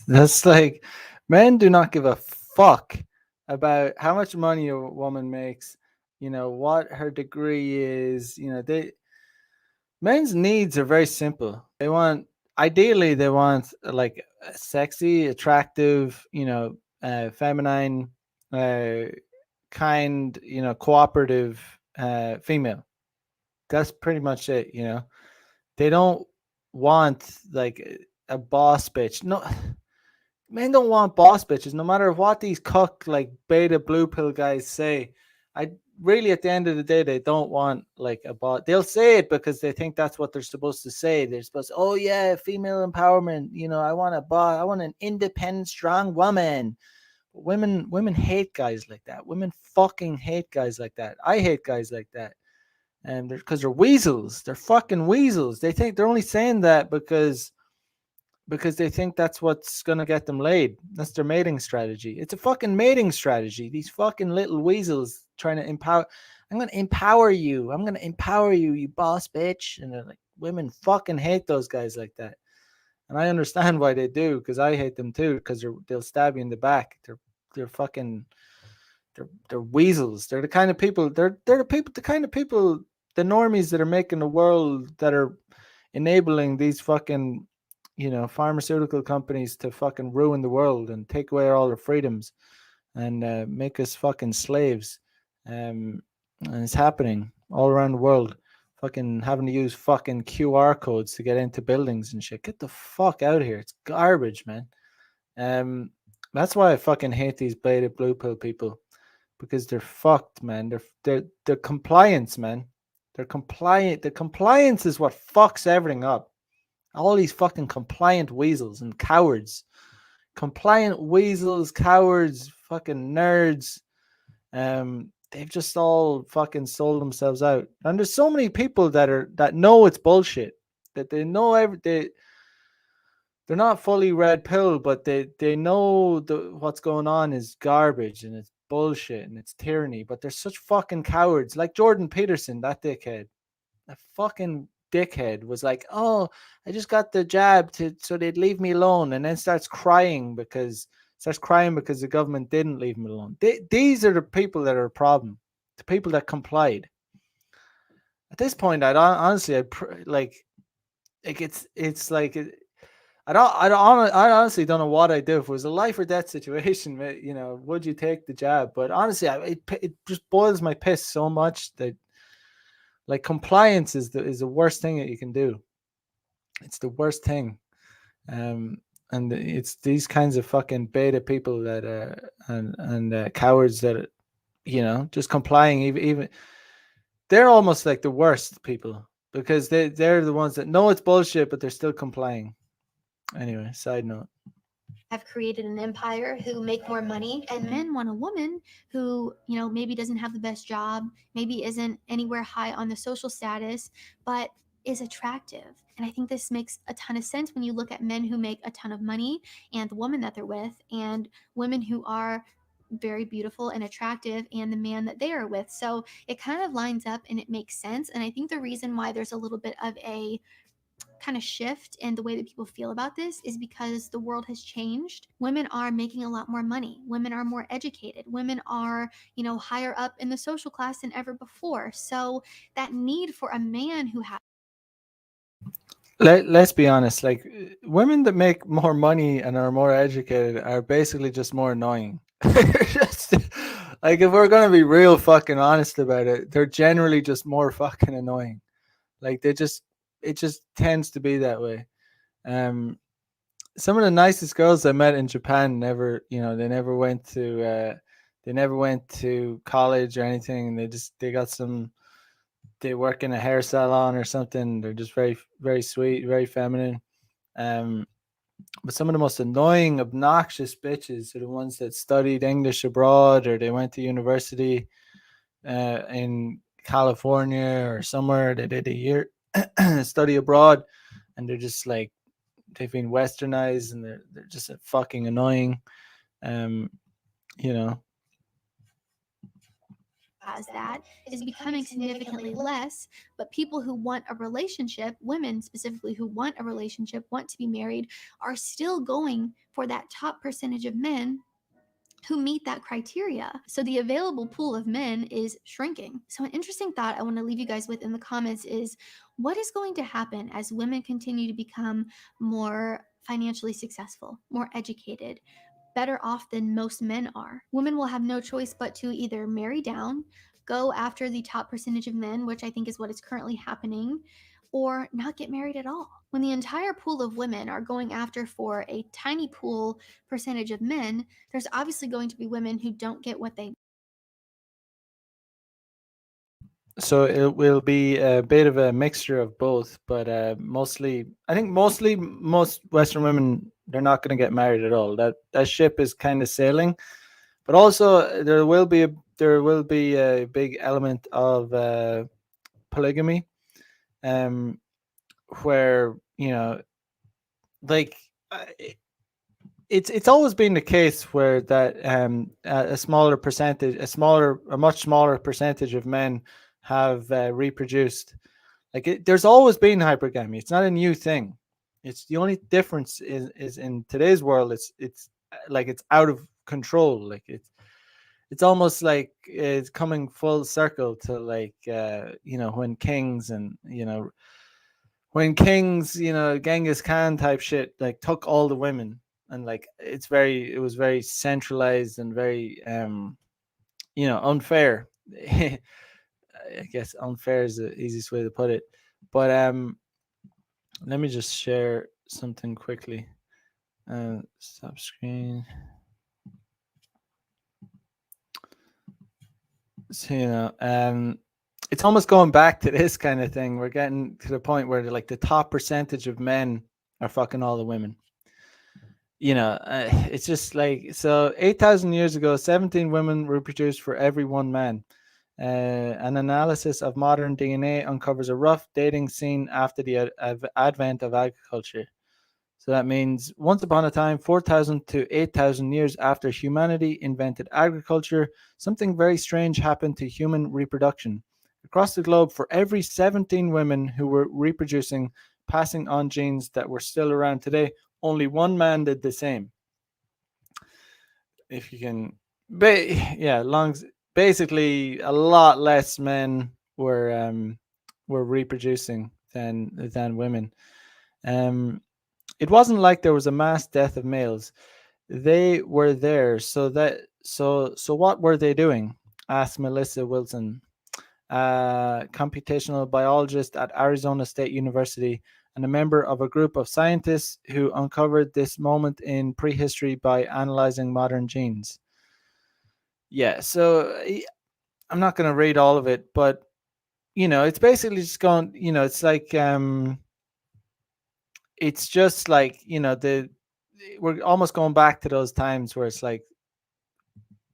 That's like, men do not give a fuck about how much money a woman makes, what her degree is. Men's needs are very simple. Ideally, they want like a sexy, attractive, feminine, uh, kind, cooperative female. That's pretty much it. They don't want like a boss bitch. No, men don't want boss bitches, no matter what these cuck like beta blue pill guys say. I really, at the end of the day, they don't want like a boss. They'll say it because they think that's what they're supposed to say. They're supposed to, oh yeah, female empowerment. I want a boss. I want an independent, strong woman. But women hate guys like that. Women fucking hate guys like that. I hate guys like that. And they're weasels. They're fucking weasels. They think they're only saying that because they think that's what's gonna get them laid. That's their mating strategy. It's a fucking mating strategy. These fucking little weasels trying to empower. I'm gonna empower you. I'm gonna empower you, you boss bitch. And they're like, women fucking hate those guys like that. And I understand why they do, because I hate them too. Because they'll stab you in the back. They're fucking they're weasels. They're the kind of people. The kind of people, the normies that are making the world, that are enabling these fucking pharmaceutical companies to fucking ruin the world and take away all our freedoms and make us fucking slaves. And it's happening all around the world. Fucking having to use fucking QR codes to get into buildings and shit. Get the fuck out of here. It's garbage, man. That's why I fucking hate these beta blue pill people, because they're fucked, man. They're compliance, man. They're compliant. The compliance is what fucks everything up. All these fucking compliant weasels and cowards. Compliant weasels, cowards, fucking nerds. They've just all fucking sold themselves out. And there's so many people that know it's bullshit. That they know they're not fully red pill, but they know what's going on is garbage and it's bullshit and it's tyranny. But they're such fucking cowards. Like Jordan Peterson, that dickhead. That fucking dickhead was like, "Oh, I just got the jab so they'd leave me alone," and then starts crying because the government didn't leave him alone. These are the people that are a problem. The people that complied. At this point, honestly, it's like. I honestly don't know what I'd do if it was a life or death situation. Would you take the jab? But honestly, it just boils my piss so much that, like, compliance is the worst thing that you can do. It's the worst thing. And it's these kinds of fucking beta people that and cowards that just complying. Even they're almost like the worst people, because they're the ones that know it's bullshit, but they're still complying. Anyway, side note. have created an empire who make more money, and men want a woman who maybe doesn't have the best job, maybe isn't anywhere high on the social status, but is attractive. And I think this makes a ton of sense when you look at men who make a ton of money and the woman that they're with, and women who are very beautiful and attractive and the man that they are with. So it kind of lines up and it makes sense. And I think the reason why there's a little bit of a kind of shift in the way that people feel about this is because the world has changed. Women are making a lot more money. Women are more educated. Women are, higher up in the social class than ever before. So that need for a man who has Let's be honest, like women that make more money and are more educated are basically just more annoying. Just, like if we're gonna be real fucking honest about it, they're generally just more fucking annoying. Like it just tends to be that way. Um, some of the nicest girls I met in Japan never, they never went to college or anything. They got some, they work in a hair salon or something. They're just very, very sweet, very feminine. Um, but some of the most annoying, obnoxious bitches are the ones that studied English abroad or they went to university in California or somewhere. They did a year study abroad, and they're just like they've been westernized and they're just fucking annoying. Um, you know, that is becoming significantly less, but people who want a relationship, women specifically who want a relationship, want to be married, are still going for that top percentage of men who meet that criteria. So the available pool of men is shrinking. So, an interesting thought I want to leave you guys with in the comments is what is going to happen as women continue to become more financially successful, more educated, better off than most men are? Women will have no choice but to either marry down, go after the top percentage of men, which I think is what is currently happening, or not get married at all. When the entire pool of women are going after for a tiny pool percentage of men, there's obviously going to be women who don't get what they so it will be a bit of a mixture of both, but mostly most Western women they're not going to get married at all. That ship is kind of sailing, but also there will be a big element of polygamy, um, where like. Uh, it's always been the case where that a much smaller percentage of men have reproduced. There's always been hypergamy. It's not a new thing. It's the only difference is in today's world. It's out of control. It's almost like it's coming full circle to when kings and Genghis Khan type shit like took all the women, and like it was very centralized and very unfair. I guess unfair is the easiest way to put it. But let me just share something quickly. Stop screen. So it's almost going back to this kind of thing. We're getting to the point where like the top percentage of men are fucking all the women. It's just like, so 8,000 years ago, 17 women reproduced for every one man. An analysis of modern DNA uncovers a rough dating scene after the advent of agriculture. So that means once upon a time, 4,000 to 8,000 years after humanity invented agriculture, something very strange happened to human reproduction. Across the globe, for every 17 women who were reproducing, passing on genes that were still around today, only one man did the same. If you can, basically a lot less men were reproducing than women. It wasn't like there was a mass death of males. They were there, so what were they doing? Asked Melissa Wilson, computational biologist at Arizona State University and a member of a group of scientists who uncovered this moment in prehistory by analyzing modern genes. Yeah, so I'm not going to read all of it, but it's basically just going, it's just like, we're almost going back to those times where it's like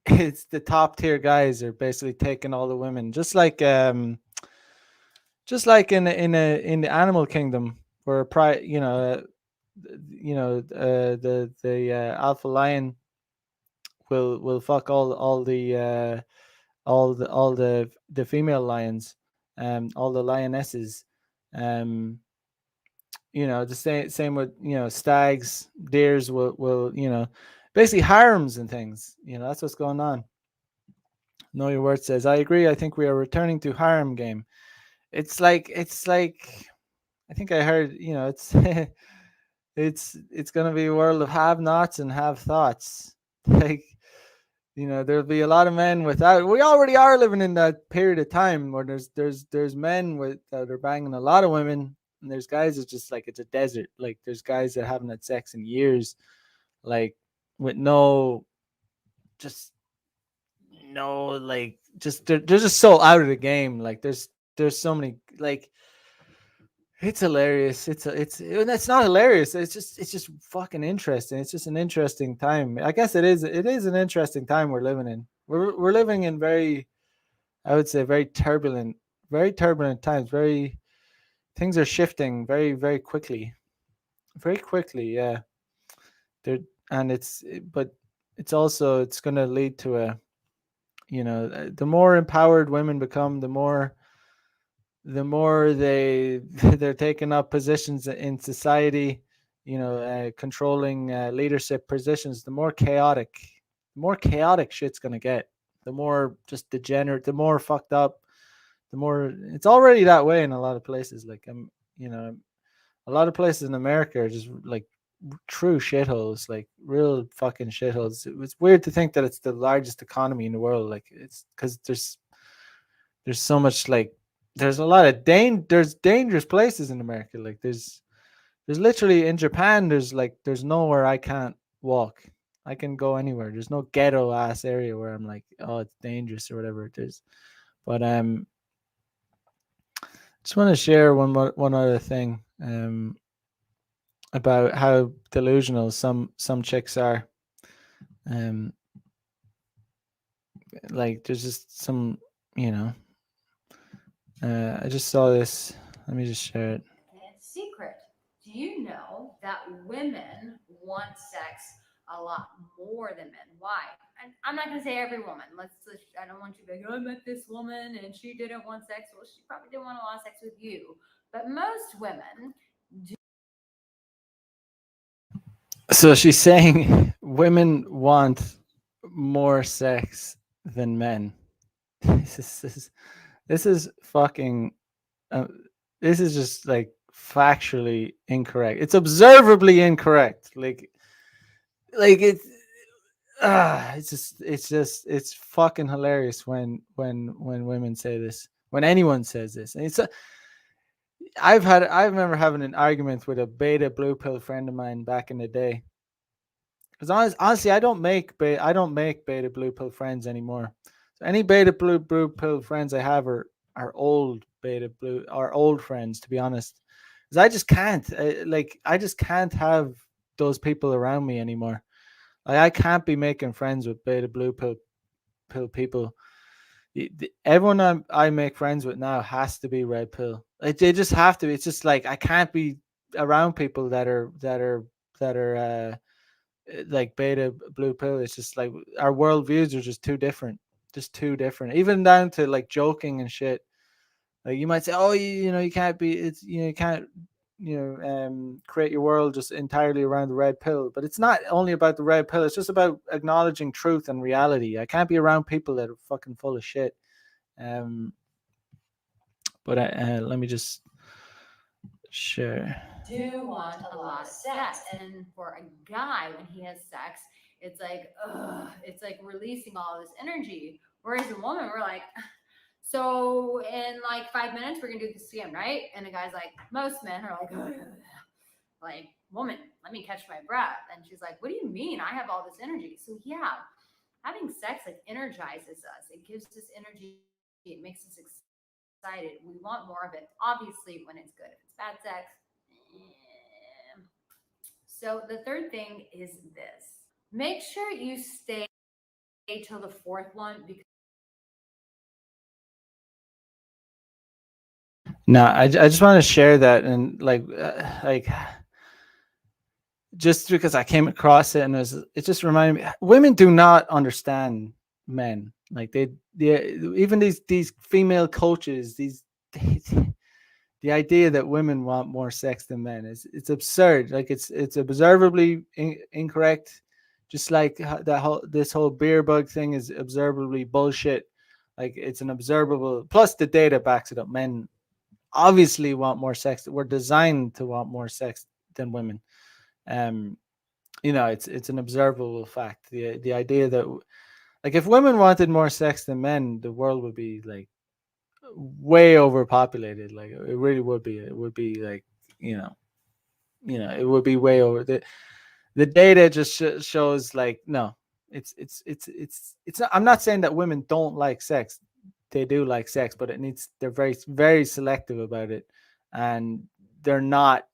it's the top tier guys are basically taking all the women, just like in the animal kingdom where the alpha lion will fuck all the female lions, all the lionesses, um, the same with stags, deers will basically harems and things. That's what's going on. Know Your Word says, I agree. I think we are returning to harem game. It's like I think I heard, it's it's gonna be a world of have nots and have thoughts. Like, there'll be a lot of men without. We already are living in that period of time where there's men with that are banging a lot of women, and there's guys that just like it's a desert. Like there's guys that haven't had sex in years, like with no, just no, like just they're just so out of the game. Like there's so many like. It's hilarious. It's not hilarious. It's just fucking interesting. It's just an interesting time. I guess it is. It is an interesting time we're living in. We're living in I would say, very turbulent times. Very things are shifting very quickly, very quickly. Yeah, there and but it's going to lead to the more empowered women become, the more they're taking up positions in society, controlling leadership positions, the more chaotic shit's gonna get, the more just degenerate, the more fucked up, the more it's already that way in a lot of places. Like a lot of places in America are just like true shitholes, like real fucking shitholes. It's weird to think that it's the largest economy in the world. Like it's because there's so much like there's a lot of there's dangerous places in America. Like there's literally in Japan there's nowhere I can't walk. I can go anywhere. There's no ghetto ass area where I'm like, oh, it's dangerous or whatever it is. But just want to share one other thing about how delusional some chicks are. Um like there's just some, you know, I just saw this. Let me just share it. It's secret. Do you know that women want sex a lot more than men? Why? And I'm not going to say every woman. I don't want you to be like, I met this woman and she didn't want sex. Well, she probably didn't want a lot of sex with you. But most women do. So she's saying women want more sex than men. This is fucking. Uh, this is just like factually incorrect. It's observably incorrect. Like it's fucking hilarious when women say this. When anyone says this, and I remember having an argument with a beta blue pill friend of mine back in the day. Because honestly, I don't make beta blue pill friends anymore. So any beta blue pill friends I have are old old friends, to be honest. Because I just can't I just can't have those people around me anymore. Like I can't be making friends with beta blue pill people. Everyone I make friends with now has to be red pill. Like they just have to. It's just like I can't be around people that are like beta blue pill. It's just like our worldviews are just too different, even down to like joking and shit. Like you might say, oh, you can't be, you can't create your world just entirely around the red pill. But it's not only about the red pill, it's just about acknowledging truth and reality. I can't be around people that are fucking full of shit. But let me just share. Do want a lot of sex. And for a guy, when he has sex, it's like, ugh, it's like releasing all this energy. Whereas a woman, we're like, so in like 5 minutes, we're gonna do this again, right? And the guy's like, most men are like, ugh, like, woman, let me catch my breath. And she's like, what do you mean? I have all this energy. So yeah, having sex like energizes us. It gives us energy. It makes us excited. We want more of it. Obviously, when it's good. If it's bad sex, so the third thing is this. Make sure you stay till the fourth one because No, I just want to share that and like just because I came across it and it just reminded me, women do not understand men. Like they even these female coaches, the idea that women want more sex than men is it's absurd. Like it's observably incorrect. Just like this whole beer bug thing is observably bullshit. Like it's an observable. Plus the data backs it up. Men obviously want more sex. We're designed to want more sex than women. Um, it's an observable fact. The idea that like if women wanted more sex than men, the world would be like way overpopulated. Like it really would be. It would be like it would be way over. The data just shows like no, it's not, I'm not saying that women don't like sex. They do like sex, but they're very very selective about it, and they're not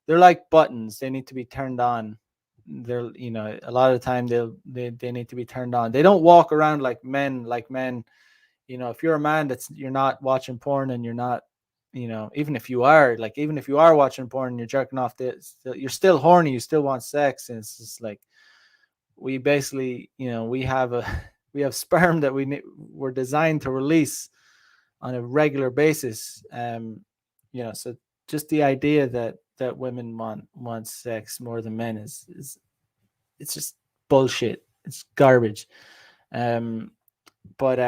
they're like buttons. They need to be turned on. They're a lot of the time they need to be turned on. They don't walk around like men. If you're a man you're not watching porn and you're not, even if you are watching porn and you're jerking off this, you're still horny, you still want sex. And it's just like we basically, we have we have sperm that we're designed to release on a regular basis. So just the idea that women want sex more than men is it's just bullshit. It's garbage. But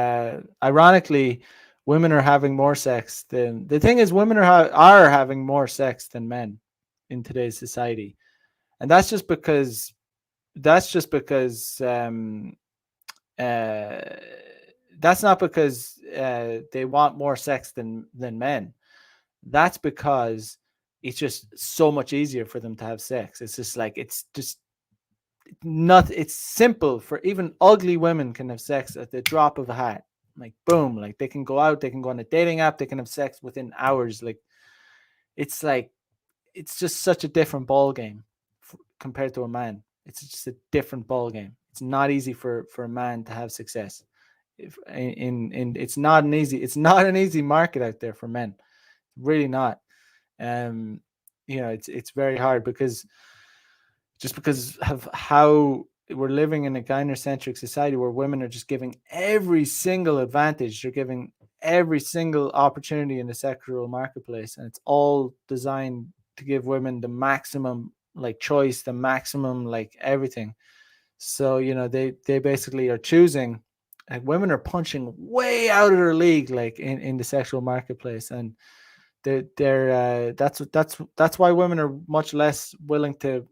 ironically, women are having more sex than the thing is women are having more sex than men in today's society, and that's just because that's not because they want more sex than men. That's because it's just so much easier for them to have sex. It's just like it's simple for even ugly women can have sex at the drop of a hat. Like boom, like they can go out, they can go on a dating app, they can have sex within hours. Like it's just such a different ball game compared to a man. It's just a different ball game. It's not easy for a man to have success. If in it's not an easy market out there for men. Really not. It's very hard because of how we're living in a gynocentric society where women are just giving every single advantage. They're giving every single opportunity in the sexual marketplace, and it's all designed to give women the maximum like choice, the maximum like everything. So they basically are choosing. Like women are punching way out of their league, like in the sexual marketplace, and that's why women are much less willing to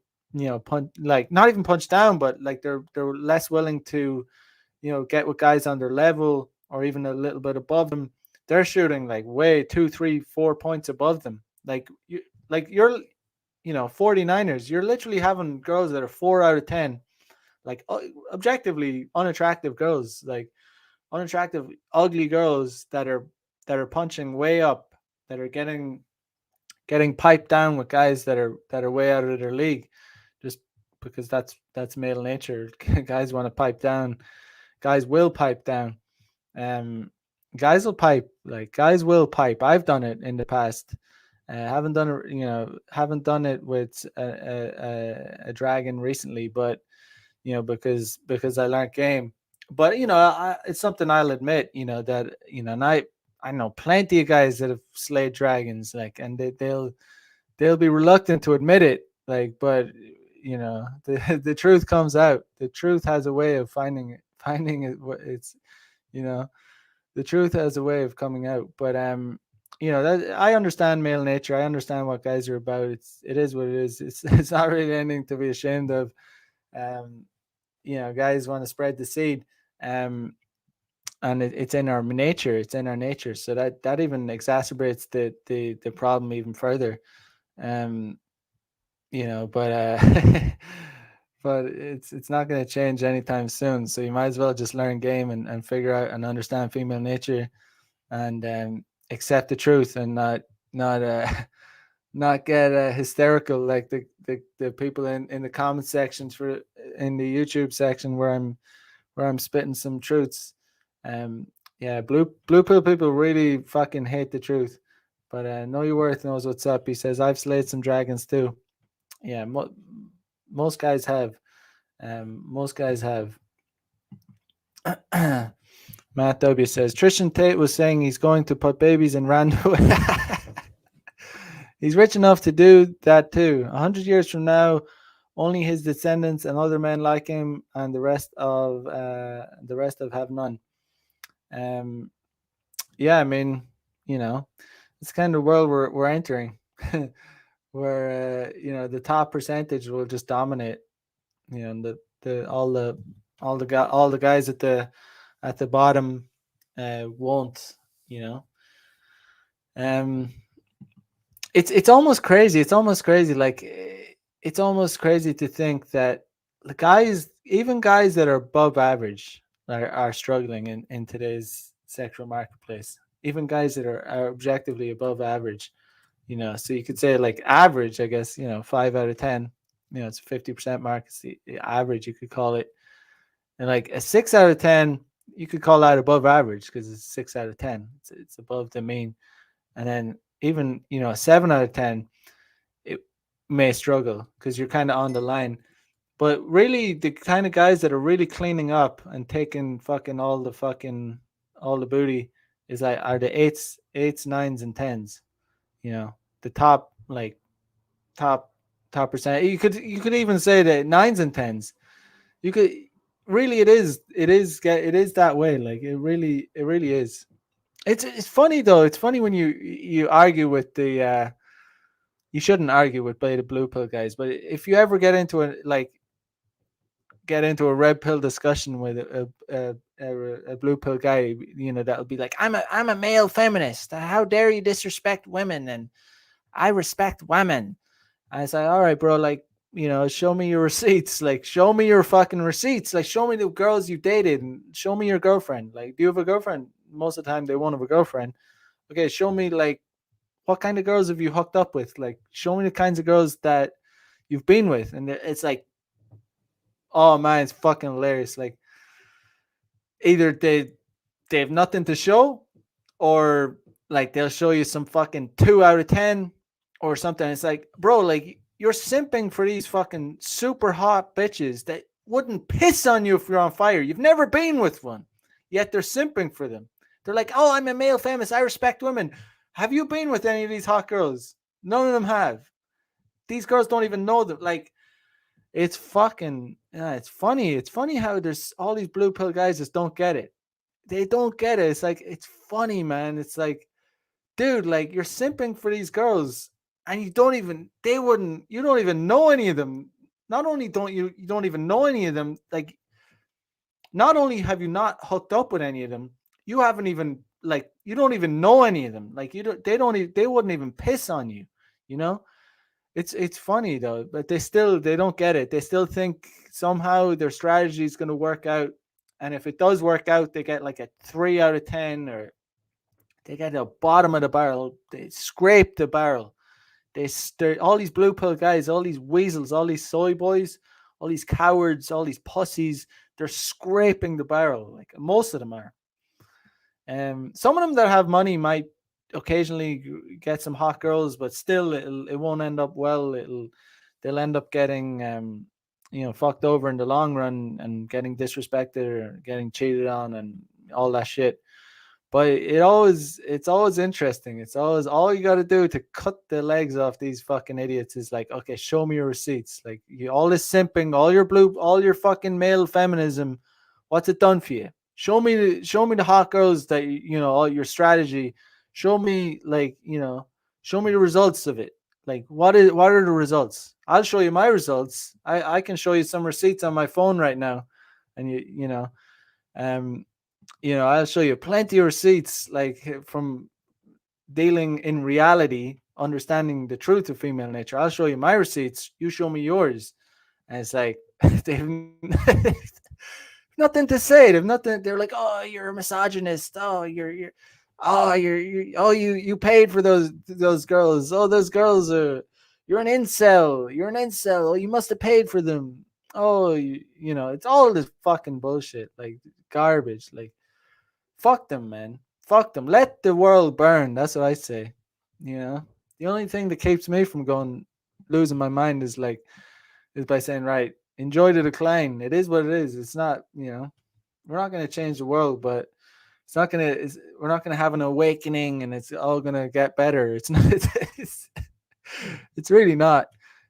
punch, like not even punch down, but like they're less willing to get with guys on their level or even a little bit above them. They're shooting like way 2, 3, 4 points above them. You're 49ers, you're literally having girls that are 4 out of 10, like objectively unattractive girls, like unattractive ugly girls that are punching way up, that are getting piped down with guys that are way out of their league, just because that's male nature. Guys want to pipe down. Guys will pipe down. Um, guys will pipe. I've done it in the past. Haven't done it with a dragon recently, but because I learned game. But it's something I'll admit. That and I know plenty of guys that have slayed dragons, like, and they'll be reluctant to admit it, like, but the truth comes out. The truth has a way of finding it. It's you know the truth has a way of coming out. But that I understand male nature. I understand what guys are about. It is what it is. It's not really anything to be ashamed of. Um, guys want to spread the seed. And it's in our nature. It's in our nature. So that even exacerbates the problem even further. Um, but but it's not going to change anytime soon. So you might as well just learn game and figure out and understand female nature, and accept the truth, and not not get hysterical like the people in the comment sections in the YouTube section where I'm spitting some truths. Yeah, blue pill people really fucking hate the truth. But Know Your Worth knows what's up. He says I've slayed some dragons too. Yeah, Most guys have. Most guys have. Matt W says Tristan Tate was saying he's going to put babies in random. He's rich enough to do that too. 100 years from now, only his descendants and other men like him, and the rest of have none. Um, yeah, I mean, you know, it's kind of world we're entering, where the top percentage will just dominate. And the all the guys at the bottom won't. You know, um, it's almost crazy. It's almost crazy. Like it's almost crazy to think that the guys, even guys that are above average, are struggling in today's sexual marketplace. Even guys that are objectively above average, so you could say like average, I guess, 5 out of 10, it's a 50% mark. It's the average, you could call it. And like a 6 out of 10, you could call that above average because it's 6 out of 10. It's above the mean. And then even, a 7 out of 10, it may struggle because you're kind of on the line. But really, the kind of guys that are really cleaning up and taking all the booty is like are the eights, nines, and tens. The top top top percent. You could even say that nines and tens. You could really it is that way. Like it really is. It's funny though. It's funny when you argue with the. You shouldn't argue with the blue pill guys, but if you ever get into a red pill discussion with a blue pill guy, that'll be like, I'm a male feminist. How dare you disrespect women? And I respect women. I was like, all right, bro, like, show me your receipts. Like, show me your fucking receipts. Like, show me the girls you dated and show me your girlfriend. Like, do you have a girlfriend? Most of the time, they won't have a girlfriend. Okay, show me, like, what kind of girls have you hooked up with? Like, show me the kinds of girls that you've been with. And it's like, oh man, it's fucking hilarious. Like, either they have nothing to show, or like they'll show you some fucking 2 out of 10 or something. It's like, bro, like you're simping for these fucking super hot bitches that wouldn't piss on you if you're on fire. You've never been with one, yet they're simping for them. They're like, oh, I'm a male feminist. I respect women. Have you been with any of these hot girls? None of them have. These girls don't even know them. Like, it's fucking, yeah, it's funny. It's funny how there's all these blue pill guys just don't get it. They don't get it. It's like, it's funny, man. It's like, dude, like you're simping for these girls and you don't even know any of them. Not only you don't even know any of them, like, not only have you not hooked up with any of them, you haven't even, like, you don't even know any of them. Like, they wouldn't even piss on you, you know? It's funny though, but they don't get it. They still think somehow their strategy is going to work out, and if it does work out, they get like a 3 out of 10, or they get the bottom of the barrel. They scrape the barrel. They're all these blue pill guys, all these weasels, all these soy boys, all these cowards, all these pussies. They're scraping the barrel. Like most of them are. Some of them that have money might occasionally get some hot girls, but still it won't end up well. They'll end up getting fucked over in the long run and getting disrespected or getting cheated on and all that shit. But it's always interesting. It's always, all you got to do to cut the legs off these fucking idiots is like, okay, show me your receipts. Like, all this simping, all your fucking male feminism, what's it done for you? Show me the hot girls that all your strategy. Show me, like, show me the results of it. Like, what are the results? I'll show you my results. I can show you some receipts on my phone right now, and um I'll show you plenty of receipts, like, from dealing in reality, understanding the truth of female nature. I'll show you my receipts. You show me yours. And it's like, they've nothing to say. They've nothing. They're like, oh, you're a misogynist. Oh, you paid for those girls. Oh, those girls are. You're an incel. You're an incel. Oh, you must have paid for them. Oh, it's all this fucking bullshit, like garbage. Like, fuck them, man. Fuck them. Let the world burn. That's what I say. The only thing that keeps me from losing my mind is like is by saying, right, enjoy the decline. It is what it is. It's not, we're not going to change the world, but we're not gonna have an awakening and it's all gonna get better. It's not. It's really not.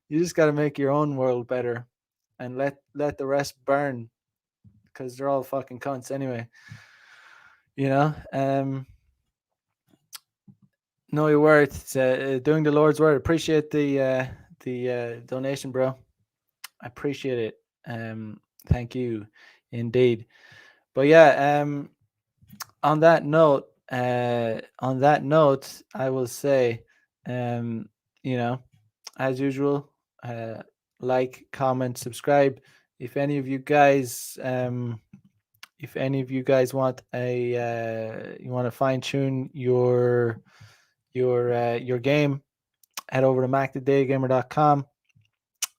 You just got to make your own world better, and let the rest burn, because they're all fucking cunts anyway. Know your worth. It's, doing the Lord's work. Appreciate the donation, bro. I appreciate it. Thank you, indeed. But yeah, on that note, I will say, as usual, like, comment, subscribe. If any of you guys, want you want to fine tune your game, head over to macthedaygamer.com.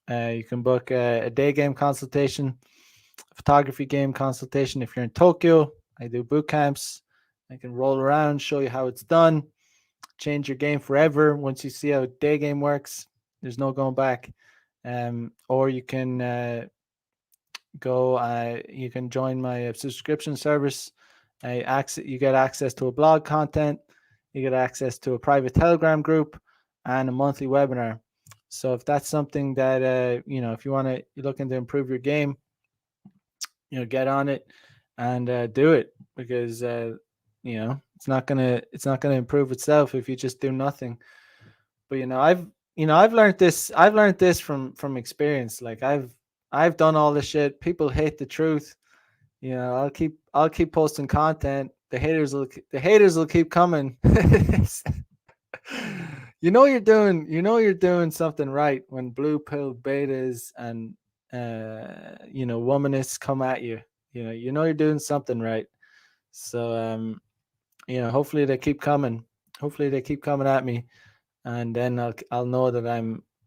You can book a day game consultation, photography game consultation. If you're in Tokyo, I do boot camps. I can roll around, show you how it's done, change your game forever. Once you see how a day game works, there's no going back. Or you can you can join my subscription service. You get access to a blog content, you get access to a private Telegram group, and a monthly webinar. So if that's something that if you're looking to improve your game, get on it and do it, because it's not gonna improve itself if you just do nothing. But I've learned this from experience. Like I've done all this shit. People hate the truth. I'll keep posting content. The haters will keep coming. You're doing something right when blue pill betas and womanists come at you. You're doing something right. So hopefully they keep coming. Hopefully they keep coming at me, and then I'll know that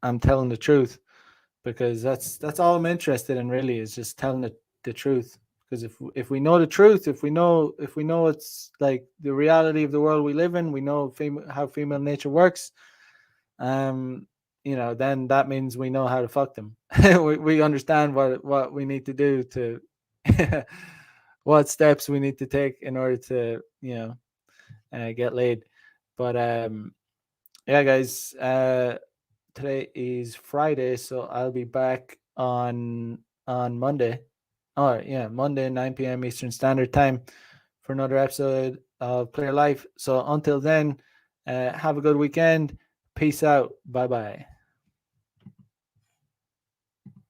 I'm telling the truth, because that's all I'm interested in, really, is just telling the truth. Because if we know the truth, if we know it's like the reality of the world we live in, we know how female nature works, then that means we know how to fuck them. we understand what we need to do to what steps we need to take in order to get laid. But yeah, guys, today is Friday, so I'll be back on Monday. Oh yeah, Monday 9 p.m. Eastern Standard Time for another episode of Player Life. So until then, have a good weekend. Peace out. Bye bye.